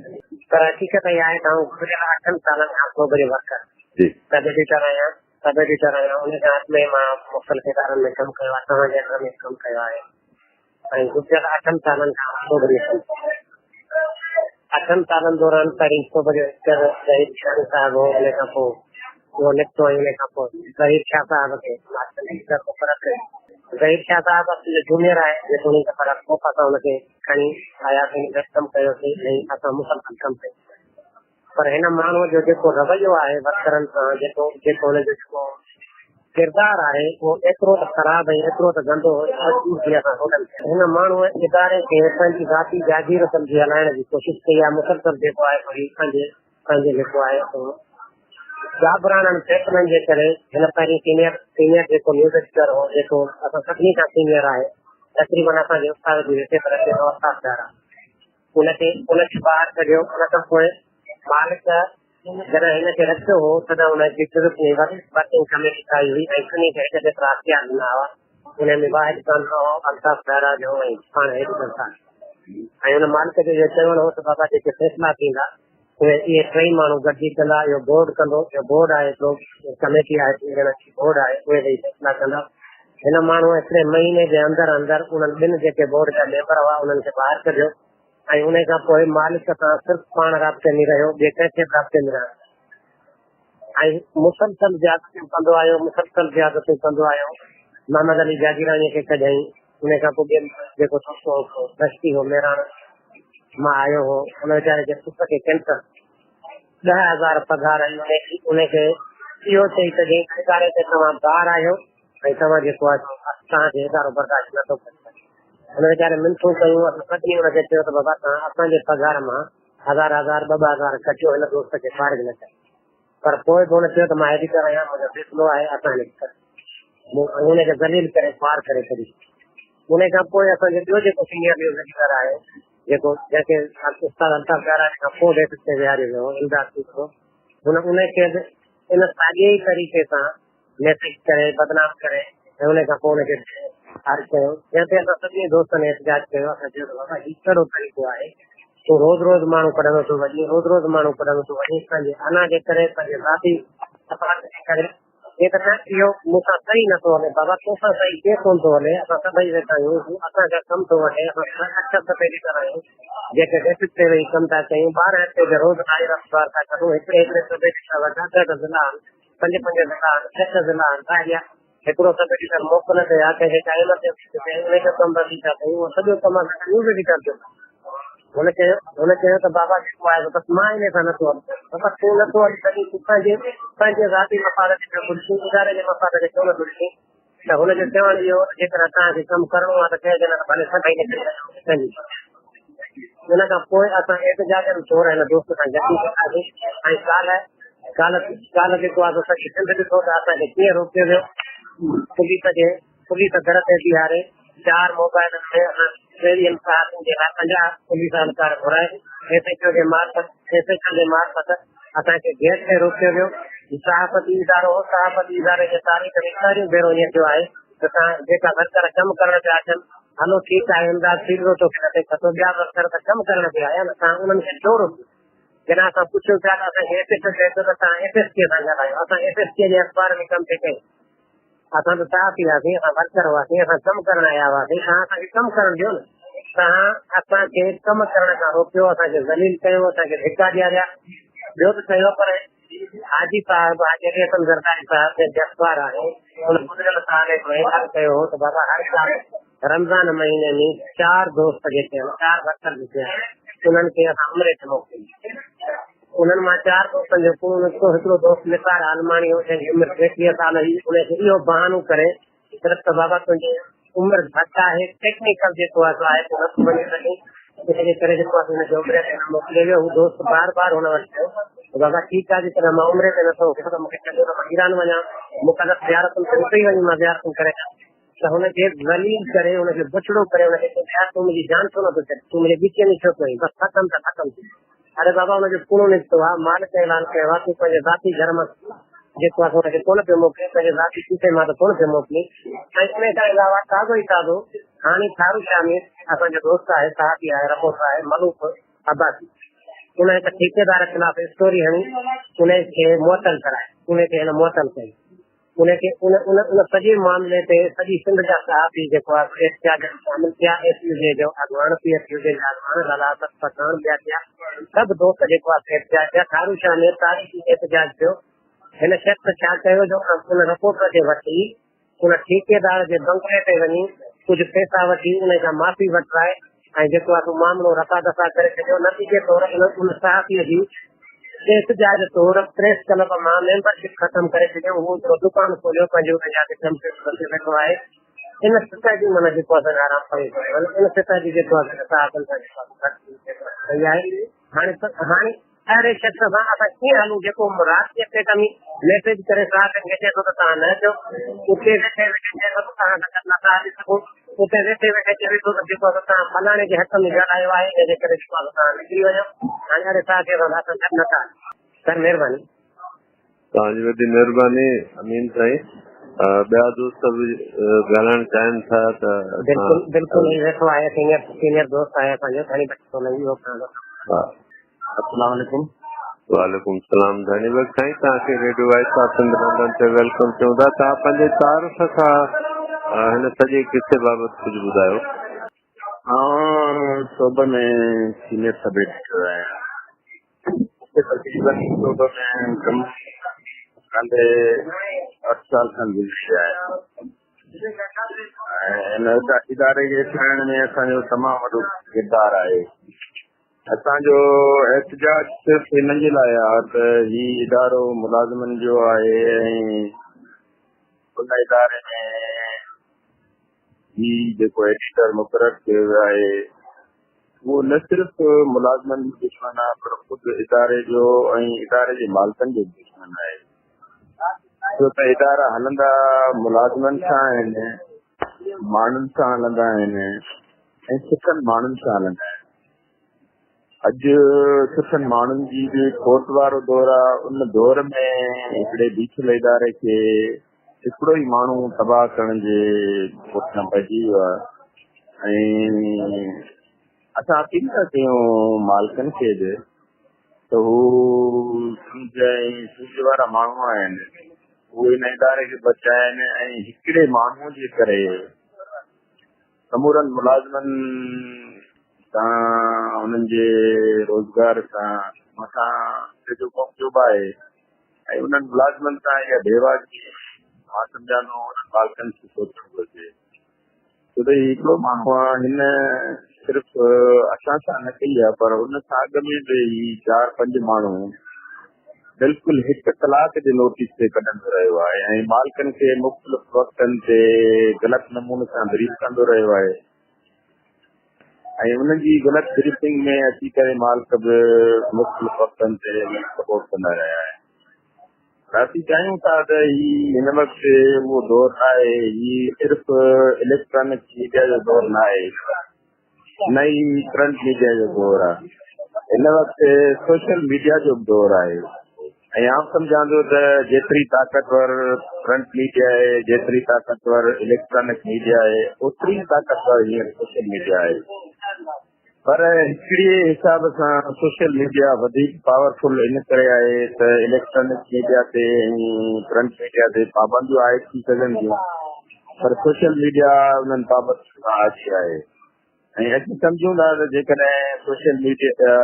पर हक़ीक़त इहा आहे त गुज़िरियल 8 सालनि खां पोइ वर्कर सब एडिटर आहियां। उन खां अॻु में मां मुख़्तलिफ़ इदारनि में कमु कयो आहे, तव्हांजे अंदर में कमु कयो आहे। ऐं गुज़िरियल 8 सालनि खां पोइ 8 सालनि दौरान पहिरीं ज़हीर शाह साहिब हो, उन खां पोइ उहो निकितो ऐं उन खां पोइ ज़हीर शाह साहिब खे ज़हीर शाह साहिब असुल जूनियर आहे, जेको उन खे पर पोइ असां हुनखे खणी आयासीं, कमु कयोसीं ऐं असां मुसलसल कमु कयोसीं। पर हिन माण्हूअ जो जेको रवैयो आहे वर्करनि सां, जेको हुनजो जेको किरदार आहे, उहो एतिरो त ख़राब ऐं एतिरो त गंदो हिन माण्हूअ इदारे खे पंहिंजी ज़ाती जागीर सम्झी हलाइण जी कोशिशि कई आहे। मुसलसल जेको आहे पंहिंजे जेको आहे जाबराननि फैसलनि जे करे हिन पहिरीं सीनियर जेको न्यूज़ एडिटर हो, जेको असां सभिनी खां सीनियर आहे, तक़रीबन असांजे उस्ताद जी हिते उनखे ॿाहिरि कढियो। उन खां पोइ मालिक जॾहिं हिनखे रखियो हो तॾहिं हुनजी वर्किंग कमेटी ठाही हुई ऐं खणी करे हिकु जेतिरा अख़्तियार ॾिना हुआ। हुनमें वाहिद कान हो, अल्ताफ़ ज़हरा जो ऐं पाण हेॾी ऐं हुन मालिक जो इहो चवणु हो त बाबा जेके फैसला थींदा उहे इहे 3 माण्हू गॾिजी कंदा, इहो बोर्ड कंदो, इहो बोर्ड आहे, हिकिड़ो कमेटी आहे, बोर्ड आहे, उहे वेही फैसला कंदा। हिन माण्हू हिकिड़े महीने जे अंदरि उन्हनि 2 जेके बोर्ड जा मेंबर हुआ उन्हनि खे ॿाहिरि कढियो ऐं उन खां पोइ मालिक सां सिर्फ़ु पाण राब्ते में रहियो, ॿिए कंहिंखे राब्ते में रहियो ऐं मुसलसल ज़ियादतियूं कंदो आयो। मोहम्मद अली जागीरानी खे कढियईं। उन खां पोइ जेको ट्रस्टी हो मेराण मां आयो हो, उन वीचारे जे पुट खे कैंसर, 10,000 पघार उनखे इहो चई सघे इदारे ते तव्हां ॿाहिरि आहियो ऐं तव्हां जेको आहे तव्हांखे इदारो बर्दाश्त नथो करे। हुन वीचारे मिनथूं कयूं, असां सभिनी हुनखे चयो त बाबा तव्हां असांजे पघार मां 1,000 2,000 कटियो, हिन दोस्त खे फारिग न कयो। पर पोइ बि हुन चयो त मां एडिटर आहियां, मुंहिंजो फ़ैसिलो आहे, असांखे हुनखे ज़लील करे पार करे छॾी। उन खां पोइ असांजो ॿियो जेको सीनियर न्यूज़ एडिटर आहे, जंहिंखे उस्ताद अल्ताफ़ ज़हरा खां पोइ डेस्क ते विहारियो वियो, इमदाद सूत्रो, उनखे इन साॻिए ई तरीक़े सां मैसेज करे बदनाम करे ऐं उन खां पोइ हुनखे खारिज कयो। जंहिं ते असां सभिनी दोस्तनि एहतिजाज कयो। असां चयो त बाबा हीउ कहिड़ो तरीक़ो आहे, तूं रोज़ माण्हू कढंदो थो वञी, पंहिंजे अना जे करे, पंहिंजे ज़ाती अफ़राद जे करे, इहो मूंसां सही नथो हले। बाबा तोसां सही केरु कोन थो हले, असां सभई वेठा आहियूं, असांजा कमु थो वठे, असां 8 एडिटर आहियूं जेके डेस्क ते वेही कमु था कयूं, 12 हफ़्ते जो रोज़ आहिर अख़बार था करूं, हिकिड़े सब एडिटर वटि 10 ज़िला आहिनि, 5 ज़िला आहिनि, 6 ज़िला आहिनि, हिकिड़ो सब एडिटर मोकल ते आहे, कंहिंखे का एमरजेंसी उनखे कमु बंदी था कयूं, उहो सॼो कमु असां न्यूज़ एडिटर जो। हुन चयो त बाबा जेको आहे बसि मां इन सां नथो हली, बाबा तूं नथो हली सघीं, तूं पंहिंजे ज़ाती मफ़ाद खे घुरिशी, इदारे जे मफ़ाद खे छो न घुरिशी। त हुनजो चवणु इहो जेकर तव्हांखे कमु करिणो आहे त कंहिं ॼण भले सभई निकिरी हुन खां पोइ असां एहतिजाज तौरु हिन दोस्त सां गॾु थियासीं ऐं काल्ह जेको आहे सॼी सिंध ॾिठो त असांखे कीअं रोकियो वियो पुलिस घर ते बीहारे 4 मोबाइल में टेवीह सालनि जे लाइ 50 पुलिस अधिकार घुराए एसएचओ जे मार्फत असांखे गेट ते रोकियो वियो। सहाफ़ती इदारो हो, सहाफ़ती इदारे जे तारीख़ में पहिरियों भेरो ईअं थियो आहे त तव्हां जेका वर्कर कमु करण पिया अचनि, हलो ठीकु आहे, इमदाद थींदो तो ॿिया वर्कर त कमु करण पिया आया न, तव्हां उन्हनि खे जोड़ो। जॾहिं असां पुछियो पिया त असांखे एसएचओ चए थो त तव्हां एसएसपी सां ॻाल्हायो। असां एसएसपी जे अख़बार में कमु पिया कयूं, असां त साफ़ ई हुआसीं, असां वर्कर हुआसीं, असां कमु करण आया हुआसीं। तव्हां असांखे कमु करणु ॾियो न। तव्हां असांखे कमु करण खां रोकियो, असांखे ज़लील कयो, असांखे धिका ॾियारिया, ॿियो त कयो, पर हाजी साहब हाजी रेशम ज़रदारी साहब जे अख़बार आहे उन गुज़िरियल साल में ऐलान कयो हो त बाबा हर साल रमज़ान महीने में 4 दोस्त जेके आहिनि, 4 वर्कर जेके आहिनि, उन्हनि खे असां उमिरि ते मोकिलियूं। उन्हनि मां 4 दोस्तनि जो हिकिड़ो दोस्त निसार आलमाणी हो, जंहिंजी उमिरि 33 साल हुई। उनखे इहो बहानो करे सिर्फ़ु त बाबा तुंहिंजी उमिरि घटि आहे, टेक्निकल जेको आहे तूं नथो वञी सघीं, इनजे करे जेको आहे हुनखे उमिरि ते न मोकिले वियो। हू दोस्त बार बार हुन वटि चयो बाबा ठीकु आहे, जेकॾहिं मां उमिरि ते नथो त मूंखे चङो त मां ईरान वञा, मुक़दस ज़ियारतुनि ते उते ई वञी मां ज़ियारतुनि करे त हुनखे ज़लील करे, हुनखे बुछड़ो करे, हुनखे चयो तूं मुंहिंजी जान छो नथो छॾ, तूं मुंहिंजे विच में छो कई, बसि ख़तमु त ख़तमु थी। अरे बाबा हुनजो पूरो निकितो आहे, मालिक ऐलान कयो आहे तूं पंहिंजे ज़ाती घर मां जेको आहे हुनखे कोन पियो मोकिले, पंहिंजे ज़ाती खीसे मां त कोन पियो मोकिले। ऐं इन खां अलावा ताज़ो ई ताज़ो हाणे थारूशा में असांजो दोस्त आहे, साहबी आहे, रपोट आहे, मलूक अब्बासी, उन हिकु ठेकेदार खिलाफ़ स्टोरी हणी उनखे मुअतल कराए, उनखे हिन मुअतल कई। उनखे उन सॼे मामले ते सॼी सिंध जा साहबी जेको आहे एहतिजाज शामिल थिया, एसयूजे जो अॻुवाण, पीएसयूजे जा अॻुवाण, लालासत पठान ॿिया थिया, सभु दोस्त जेको आहे एहतिजाज थिया। थारूशा में तारीख़ी एहतिजाज थियो। हिन शख़्स छा कयो जो उन रिपोर्टर खे वठी उन ठेकेदार जे बंगले ते वञी कुझु पैसा वठी उन खां माफ़ी वठराए ऐं जेको आहे मामिलो रफ़ा दफ़ा करे छॾियो। नतीजे तौर उन सहाफ़ीअ जी एहतिजाज तौर प्रेस क्लब मां मेंबरशिप ख़तमु करे छॾियो। उहो हिकिड़ो दुकानु खोलियो, पंहिंजो पंहिंजा वेठो आहे। इन सतह जी माना जेको आहे आराम पई पियो, इन सतह जी जेको आहे अहिड़े शख़्स सां असां कीअं हलूं जेको राति एकेडमी मैसेज करे साहब खे चए थो त तव्हां न अचो, उते वेठे वेठे चए थो त तव्हां सां नथा हली सघूं, उते वेठे वेठे चए थो त जेको आहे तव्हां फलाणे जे हक़ में ॻाल्हायो आहे, जंहिंजे करे जेको आहे तव्हां निकिरी वञो। हाणे अरे साहब खे नथा सर महिरबानी, तव्हांजी वॾी महिरबानी अमीन साईं। ॿिया दोस्त बि ॻाल्हाइण चाहिनि था त बिल्कुलु वेठो आहे, सीनियर दोस्त आहे असांजो, खणी बची। अस्सलाम वालेकुम। वालेकुम सलाम। धन्यवाद साईं, तव्हांखे radio voice of Sindh London ते वेलकम चऊं था। तव्हां पंहिंजे तारीफ़ सां हिन सॼे किसे बाबति कुझु ॿुधायो। सूबे में सीनियर सब एडिटर आहियां। तकरीबन सूबे में कम कंदे 8 साल खां गुज़री आहे। हिन इदारे खे ठाहिण में असांजो तमामु वॾो किरदारु आहे। असांजो एहतिजाज सिर्फ़ु हिन जे लाइ आहे त ही इदारो मुलाज़िमनि जो आहे ऐं उन इदारे में ही जेको एडिटर मुक़ररु कयो वियो आहे उहो न सिर्फ़ु मुलाज़िमनि जो दुश्मन आहे पर ख़ुदि इदारे जो ऐं इदारे जे मालिकनि जो दुश्मन आहे। छो त इदारा हलंदा मुलाज़िमनि सां आहिनि, माण्हुनि सां हलंदा आहिनि ऐं सिखनि माण्हुनि सां हलंदा आहिनि। अॼु सिखनि माण्हुनि जी बि खोट वारो दौर आहे। उन दौर में हिकिड़े बीठल इदारे खे हिकिड़ो ई माण्हू तबाह करण जे पुठियां पइजी वियो आहे ऐं असां अपील था कयूं मालिकनि खे बि त हू सूझ वारा माण्हू आहिनि, उहे हिन इदारे खे बचाइनि ऐं हिकिड़े माण्हूअ जे करे समूरनि मुलाज़िमनि सां उन्हनि जे रोज़गार सां मथां जेको मौजूब आहे ऐं उन्हनि मुलाज़िमनि सां इहा बेवाजी मां सम्झां थो उन्हनि मालिकनि खे सोचणु घुरिजे। छो त हिकिड़ो माण्हू आहे, हिन सिर्फ़ु असां सां न कई आहे पर हुन सां अॻ में बि 4-5 माण्हू बिल्कुलु 1 कलाक जे नोटिस ते कढंदो रहियो आहे ऐं मालिकनि खे मुख़्तलिफ़ वक़्तनि ते ग़लति नमूने सां ब्रीफ कंदो रहियो आहे ऐं उन्हनि जी ग़लति ब्रीफिंग में अची करे मालिक बि मुख़्तलिफ़ वक़्तनि ते सपोर्ट कंदा रहिया आहिनि। असीं चाहियूं था त हिन वक़्तु उहो दौर न आहे, ही सिर्फ़ इलेक्ट्रॉनिक मीडिया जो दौर न आहे, नई प्रिंट मीडिया जो दौर आहे। हिन वक़्तु सोशल मीडिया जो बि दौर आहे ऐं आउं सम्झां थो त जेतिरी ताक़तवर प्रिंट मीडिया आहे, जेतिरी ताक़तवर इलेक्ट्रॉनिक मीडिया आहे, ओतिरी ताक़तवर हींअर सोशल मीडिया आहे। पर हिकिड़े हिसाब सां सोशल मीडिया वधीक पावरफुल इन करे आहे त इलेक्ट्रॉनिक मीडिया ते ऐं प्रिंट मीडिया ते पाबंदियूं आहे थी सघनि थियूं, पर सोशल मीडिया उन्हनि पाबंदियुनि खां आची आहे। ऐं असीं सम्झूं था त जेकॾहिं सोशल मीडिया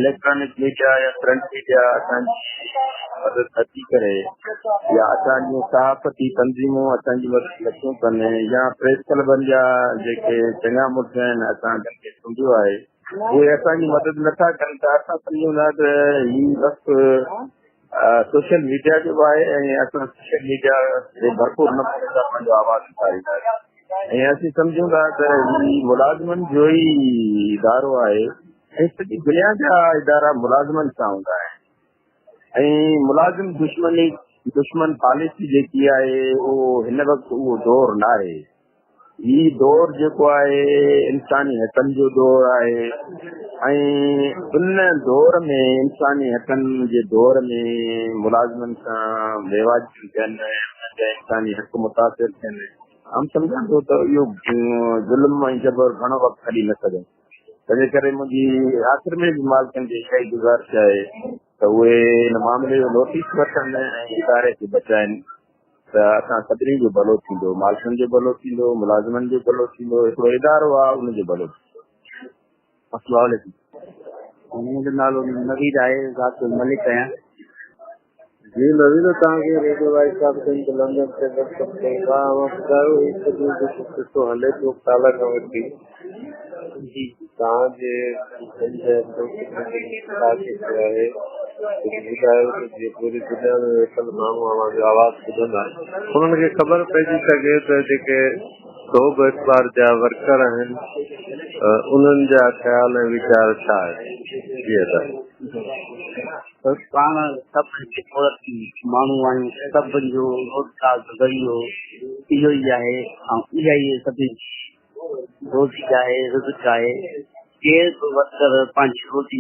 इलेक्ट्रॉनिक मीडिया या प्रिंट मीडिया असांजी मदद नथी करे या असांजूं सहाफ़ती तंज़ीमूं असांजी मदद नथियूं कनि या प्रेस क्लबनि जा जेके चङा मुल्क आहिनि असां जंहिंखे सम्झो आहे उहे असांजी मदद नथा कनि त असां सम्झूं था त हीउ वक़्तु सोशल मीडिया जो बि आहे ऐं असां सोशल मीडिया जे भरपूर नमूने सां पंहिंजो आवाज़ उथारींदासीं। ऐं असीं सम्झूं था त ही मुलाज़िमनि जो ई इदारो आहे ऐं सॼी दुनिया जा इदारा मुलाज़िमनि सां हूंदा आहिनि ऐं मुलाज़िम दुश्मन पॉलिसी जेकी आहे उहो हिन वक़्तु उहो दौर न आहे। ही दौर जेको आहे इंसानी हक़नि जो दौर आहे ऐं उन दौर में इंसानी हक़नि जे दौर में मुलाज़िमनि सां बेवाजिबी थियनि, इंसानी हक़ मुतासिर थियनि, आउं सम्झां थो त इहो ज़ुल्म ऐं जबर घणो वक़्तु हली न सघे। तंहिंजे करे मुंहिंजी आख़िर में बि मालिकनि जी इहा ई गुज़ारिश आहे त उहे हिन मामले जो नोटिस वठनि ऐं इदारे खे बचाइनि त असां सभिनी जो भलो थींदो, मालिकनि जो भलो थींदो, मुलाज़िमनि जो भलो थींदो, हिकिड़ो इदारो आहे उनजो भलो थींदो। अस्सलाम वालेकुम। मुंहिंजो नालो नवीद आहे, ज़ातुल मलिक आहियां। जी नवीद तव्हांखे radio voice of Sindh London से ॿुधायो हिकु ॾींहुं जो किसो हले पियो साल खां वठी जी तव्हांजे आहे ॿुधायो त जीअं पूरी दुनिया में वेठल माण्हू अवांजो आवाज़ ॿुधंदा उन्हनि खे ख़बर पइजी सघे त जेके सोभ इतवार जा वर्कर आहिनि उन्हनि जा ख़्याल ऐं वीचार छा आहे। जीअं त पाण सभु माण्हू आहियूं, सभिनि जो रोज़गार ज़रियो इहो ई आहे ऐं इहा ई सभिनी रोज़ी आहे, रिज़्क़ आहे। केरु बि वर्कर पंहिंजी रोज़ी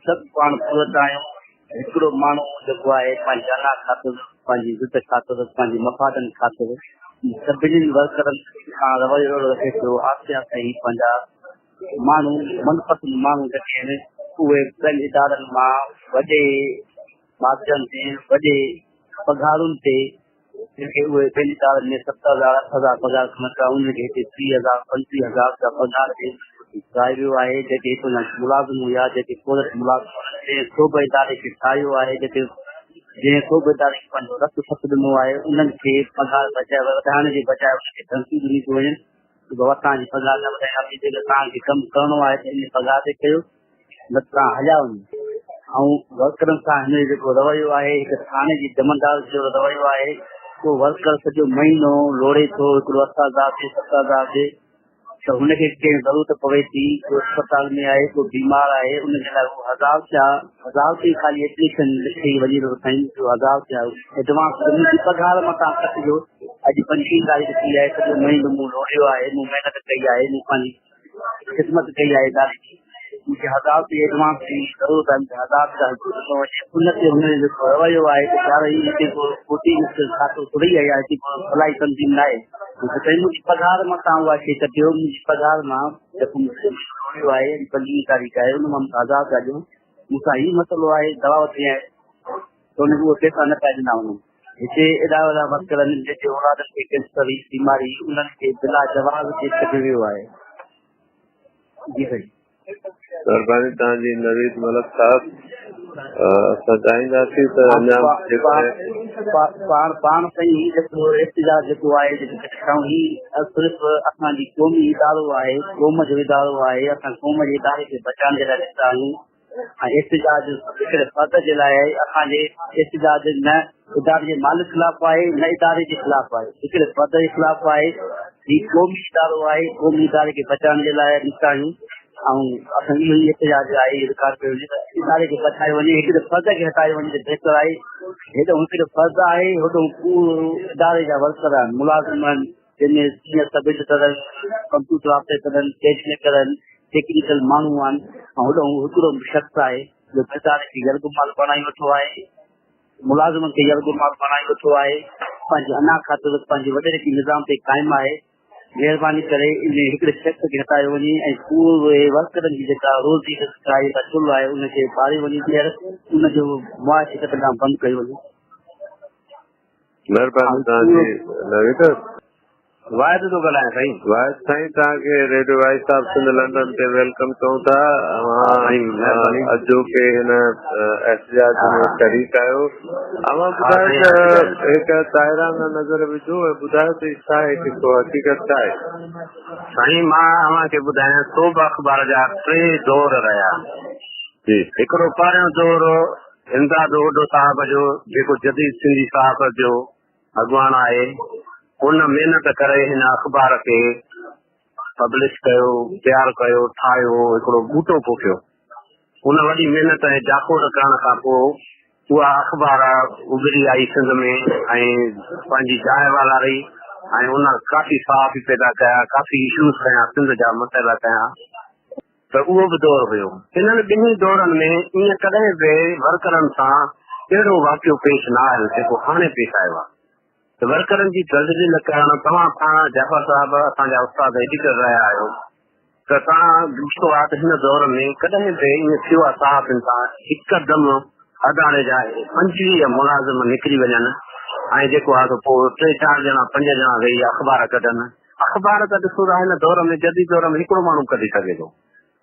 सभु पाण पूरत आहियूं। हिकिड़ो माण्हू जेको आहे पंहिंजे अना ख़ातिर, पंहिंजी इज़त ख़ातिर, पंहिंजी मफ़ादनि ख़ातिर सभिनी वर्करनि खां रवैयो रखे पियो। आहिस्ते आहिस्ते ई पंहिंजा माण्हू मनपसंदि माण्हू जेके आहिनि उहे ॿियनि इदारनि मां वॾे मार्जन ते वॾे पघारुनि ते जेके उहे ॿियनि इदारनि में 7,000 8,000 पघार खणनि था उनखे हिते 30,000 35,000 जा पघार ते ठाहे वियो आहे। जेके मुलाज़िम हुआ, जेके कोरट मुलाज़िम सोभ इदारे खे ठाहियो आहे, जेके जंहिं सोभ इदारे खे पंहिंजो रत सत ॾिनो आहे उन्हनि खे पघार बचाए वधाइण जे बजाए उनखे धमकी ॾिनी थी वञनि असांजी पघार न वधाईंदासीं, जेके तव्हांखे कमु करिणो आहे त इन पघार ते कयो, न तव्हां हलिया वञो। ऐं वर्करनि सां हिन जेको रवैयो आहे हिकु थाने जी जमनदार जो रवैयो आहे। को वर्कर सॼो महीनो लोड़े थो हिकिड़ो 8,000 ते 7,000 ते त हुनखे कंहिं ज़रूरत पवे थी, को अस्पताल में आहे, को बीमार आहे, उनजे लाइ उहो 1,000 ते खाली एप्लीकेशन लिखी वञी थो साईं जो 1,000 ते एडवांस मुंहिंजी पघार मथां कटिजो। अॼु 25 तारीख़ थी आहे, सॼो महीनो मूं लोड़ियो आहे, मूं महिनत कई आहे, मूं पंहिंजी ख़िदमत कई आहे इदारे जी, मूंखे 1,000 ते एडवांस जी ज़रूरत आहे, 1,000 जा उनते हुन जेको रवैयो आहे हिते को कोटी खातो थोरी आहे, हिते को भलाई तंज़ीम न आहे। मुंहिंजी पघार मथां उहा शइ कटियो, मुंहिंजी पघार मां जेको लोड़ियो आहे 25 तारीख़ आहे उन मां 1,000 पिया ॾियो। मूंसां हीउ मसइलो आहे, दवा वठी आहे त उनखे उहे पैसा न पिया ॾिना वञनि। हिते एॾा वॾा वर्कर आहिनि जेके औलादनि खे कैंसर जी बीमारी उन्हनि खे बिला जवाब ते कढियो वियो आहे। जी साईं, महिरबानी तव्हांजी नवीद मलिक साहब। असां चाहींदासीं त अञा पाण साईं जेको एहतिजाज जेको आहे सिर्फ़ु असांजी क़ौमी इदारो आहे, क़ौम जो इदारो आहे। असां क़ौम जे इदारे खे बचाइण जे लाइ निकिता आहियूं ऐं एहतिजाज हिकिड़े फ़र्द जे लाइ आहे। असांजे एहतिजाज न इदारे जे मालिक ख़िलाफ़ आहे न इदारे जे ख़िलाफ़ आहे, हिकिड़े फ़र्द जे ख़िलाफ़ आहे। हीउ क़ौमी इदारो आहे, क़ौमी इदारे खे बचाइण जे लाइ निकिता आहियूं असांजी इहो ई एतिजाज आहे रिकॉर्ड कयो इदारे खे बचाए वञे हिकिड़े फर्ज़ खे हटाए वञे त बहितर आहे हेॾो हिकिड़ो फर्ज़ आहे होॾो पूरो इदारे जा वर्कर मुलाज़िम जंहिंमें senior sub editor computer operator टेक्नीकर टेक्निकल माण्हू आहिनि ऐं होॾो हिकिड़ो शख़्स आहे जो इदारे खे यरगुमाल बणाई वेठो आहे मुलाज़िमनि खे यरगुमाल बणाई वेठो आहे पंहिंजे अना ख़ातिर पंहिंजे वॾेरे की निज़ाम ते क़ाइमु आहे महिरबानी करे इन हिकिड़े शख़्स खे हटायो वञे ऐं पूरे वर्करनि जी जेका रोज़ी आहे चुल्ह आहे उनखे ॿारे वञी ॿीहर उनजो मुआश कतनाम बंदि कयो वञे महिरबानी तव्हांजी वाहिद थो ॻाल्हायां साईं वाहिद साईं तव्हांखे radio voice of Sindh London ते वेलकम चऊं था अॼोके हिन एहतिजाज में शरीक आहियो अवां ॿुधायो त हिकु ताहिराना नज़र विझो ऐं ॿुधायो त छा आहे जेको हक़ीक़त छा आहे साईं मां अव्हांखे ॿुधायां सोभ अख़बार जा 3 दौर रहिया जी हिकिड़ो पहिरियों दौर इमदाद ओडो साहिब जो जेको जदीद सिंधी साहिब जो अॻुवान आहे उन महिनत करे हिन अख़बार खे पब्लिश कयो तयारु कयो ठाहियो हिकिड़ो ॿूटो पोखियो उन वॾी महिनत ऐं जाखोड़ करण खां पोइ उहा अख़बार उभरी आई सिंध में ऐं पंहिंजी जाइ वाला रही ऐं उन काफ़ी सहाफ़ी पैदा कया काफ़ी इशूज़ कया सिंध जा मसइला कया त उहो बि दौर हुयो हिननि ॿिन्ही दौरनि में ईअं कॾहिं बि वर्करनि सां अहिड़ो वाक़ियो पेश न आयो जेको हाणे पेश आयो आहे त वर्करनि जी तज़लील करणु तव्हां पाण जाफ़र साहिब असांजा उस्ताद एडिटर रहिया आहियो त तव्हां ॾिसो आहे त हिन दौर में कॾहिं बि ईअं थियो आहे सहाफ़िन सां हिकदमि अदारे जा 25 मुलाज़िम निकिरी वञनि ऐं जेको आहे त पोइ 3-4 ॼणा 5 ॼणा वेही अख़बार कढनि अख़बार त ॾिसो था हिन दौर में जदीद दौर में हिकिड़ो माण्हू कढी सघे थो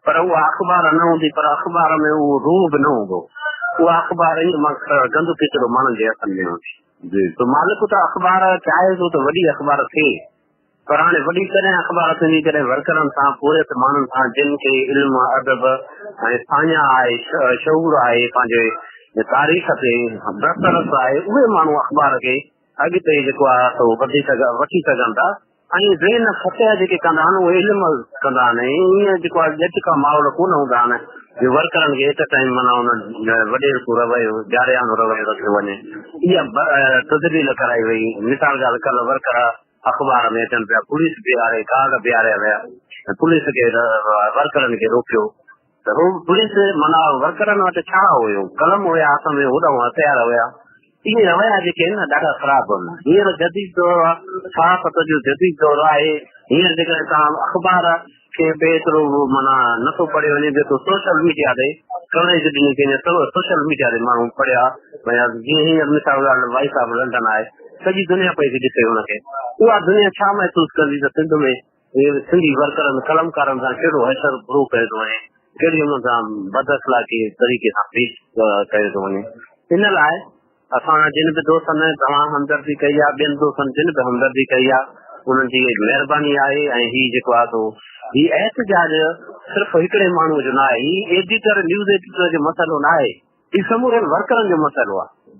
पर उहा अख़बार न हूंदी पर अख़बार में उहो रूह बि न हूंदो उहा अख़बार गंद किचिरो माण्हुनि जे हथनि में हूंदी जी तो मालिक त अख़बार चाहे थो त वॾी अख़बार थिए पर हाणे वॾी कॾहिं अख़बार थींदी कॾहिं वर्करनि सां पूरे माण्हुनि सां जिन खे इल्मु अदब ऐं साञा आहे शऊर आहे पंहिंजे तारीख़ ते बरतरफ़ आहे उहे माण्हू अख़बार खे अॻिते जेको आहे वठी सघनि था ऐं ज़हन फतह जेके कंदा आहिनि उहे इल्मु कंदा आहिनि ईअं जेको आहे ॼच का माहौल कोन हूंदा आहिनि वर्करनि खे एट टाइम माना हुन वॾेरो रवैयो ॼारियानो रवैयो रखियो वञे इहा तज़लील कराई वई मिसाल ॻाल्हि कल्ह वर्कर अख़बार में अचनि पिया पुलिस बीहारे कार्ड बीहारिया विया पुलिस खे वर्करनि खे रोकियो त हू पुलिस माना वर्करनि वटि छा हुयो कलम हुया हथ में होॾा हथियार हुया इहे रवैया जेके आहिनि न ॾाढा ख़राब आहिनि हींअर जदीद दौर आहे सहाफ़त जो जदीद दौर आहे हींअर जेकॾहिं तव्हां अख़बार खे बि एतिरो माना नथो पढ़े वञे जेको सोशल मीडिया ते कवरेज ॾिनी कंहिं सोशल मीडिया ते माण्हू पढ़िया जीअं हींअर मिसाल वाइस ऑफ लंडन आहे सॼी दुनिया पई थी ॾिसे हुनखे उहा दुनिया छा महसूस कंदी त सिंध में सिंधी वर्करनि कलमकारनि सां कहिड़ो असर प्रूव कयो थो वञे कहिड़ी हुन सां बदअख़लाक़ी तरीक़े सां पेश कयो थो वञे इन लाइ असां जिन बि दोस्तनि तव्हां हमदर्दी कई आहे ॿियनि दोस्तनि जिन बि हमदर्दी कई आहे उन्हनि जी महिरबानी आहे ऐं हीउ जेको आहे सो हीउ एहतिजाज सिर्फ़ु हिकिड़े माण्हूअ जो न आहे हीउ एडिटर न्यूज़ एडिटर जो मसइलो न आहे हीउ समूरे वर्करनि जो मसइलो आहे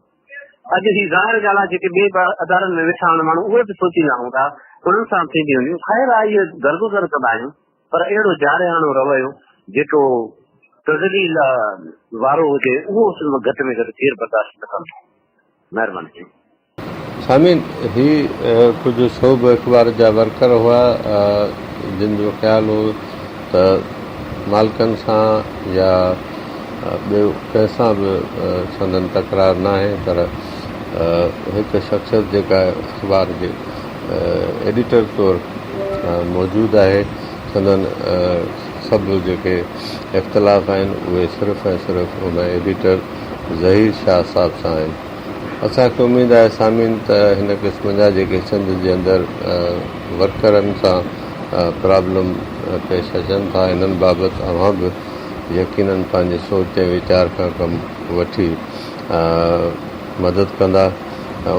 अॼु ही ज़ाहिर ॻाल्हि आहे जेके ॿिए अदारनि में वेठा आहिनि माण्हू उहे बि सोचींदा हूंदा उन्हनि सां थींदियूं हूंदियूं ख़ैर आहे इहे दरगुज़र कंदा आहियूं पर अहिड़ो जारियानो रवैयो जेको तज़लील वारो हुजे उहो घटि में घटि केरु बर्दाश्त न कंदो महिरबानी सामीन ही कुछ सोभ अख़बार जा वर्कर हुआ जिन जो ख़्याल हो त मालिकनि सां या ॿियो कंहिंसां बि संदन तकरार न आहे पर हिकु शख़्सियत जेका अख़बार जे एडिटर तौरु मौजूदु आहे संदन सभु जेके इख़्तिलाफ़ आहिनि उहे सिर्फ़ु ऐं सिर्फ़ु हुन एडिटर ज़हीर शाह साहिब सां आहिनि असांखे उमेदु आहे सामीन त हिन क़िस्म जा जेके सिंध जे अंदरि वर्करनि सां प्रॉब्लम पेश अचनि था इन्हनि बाबति अव्हां बि यकीननि पंहिंजे सोच ऐं वीचार खां कमु वठी मदद कंदा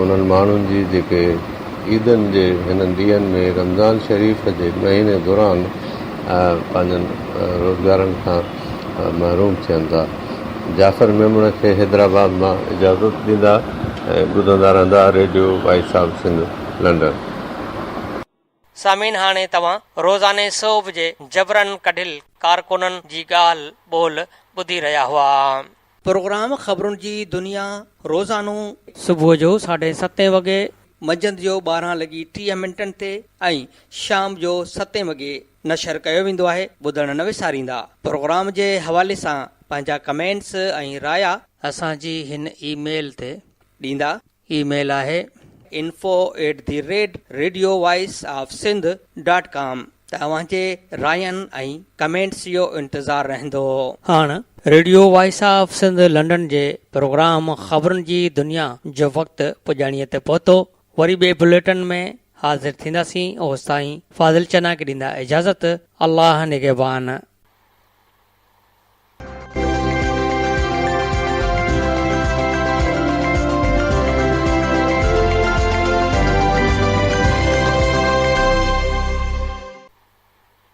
उन्हनि माण्हुनि जी जेके ईदनि जे हिननि ॾींहंनि में रमज़ान शरीफ़ जे महीने दौरान पंहिंजनि रोज़गारनि खां महरूम थियनि था जाफ़र मेमण खे हैदराबाद मां इजाज़त ॾींदा ऐं ॿुधंदा रहंदा radio voice of Sindh London. सामीन हाणे तव्हां रोज़ाने सोब जे जबरन कढियल कारकुननि जी ॻाल्हि ॿोल ॿुधी रहिया हुआ। प्रोग्राम ख़बरुनि जी दुनिया रोज़ानो सुबुह जो 7:30 वॻे, मंझंदि जो 12:30 ते ऐं शाम जो 7 वॻे नशर कयो वेंदो आहे। ॿुधण न विसारींदा। प्रोग्राम जे हवाले सां पंहिंजा कमेंट्स ऐं राया असांजी हिन ईमेल ते ॾींदा। ईमेल आहे info@radiovoiceofsindh.com। तव्हांजे रायनि ऐं कमेंट्स जो इंतज़ारु रहंदो। हाणे radio voice of Sindh London जे प्रोग्राम ख़बरुनि जी दुनिया जो वक़्तु पुॼाणीअ ते पहुतो। वरी ॿिए बुलेटिन में हाज़िर थींदासीं। ओसि ताईं फाज़िल चना खे ॾींदा इजाज़त। अल्लाह निगहबान।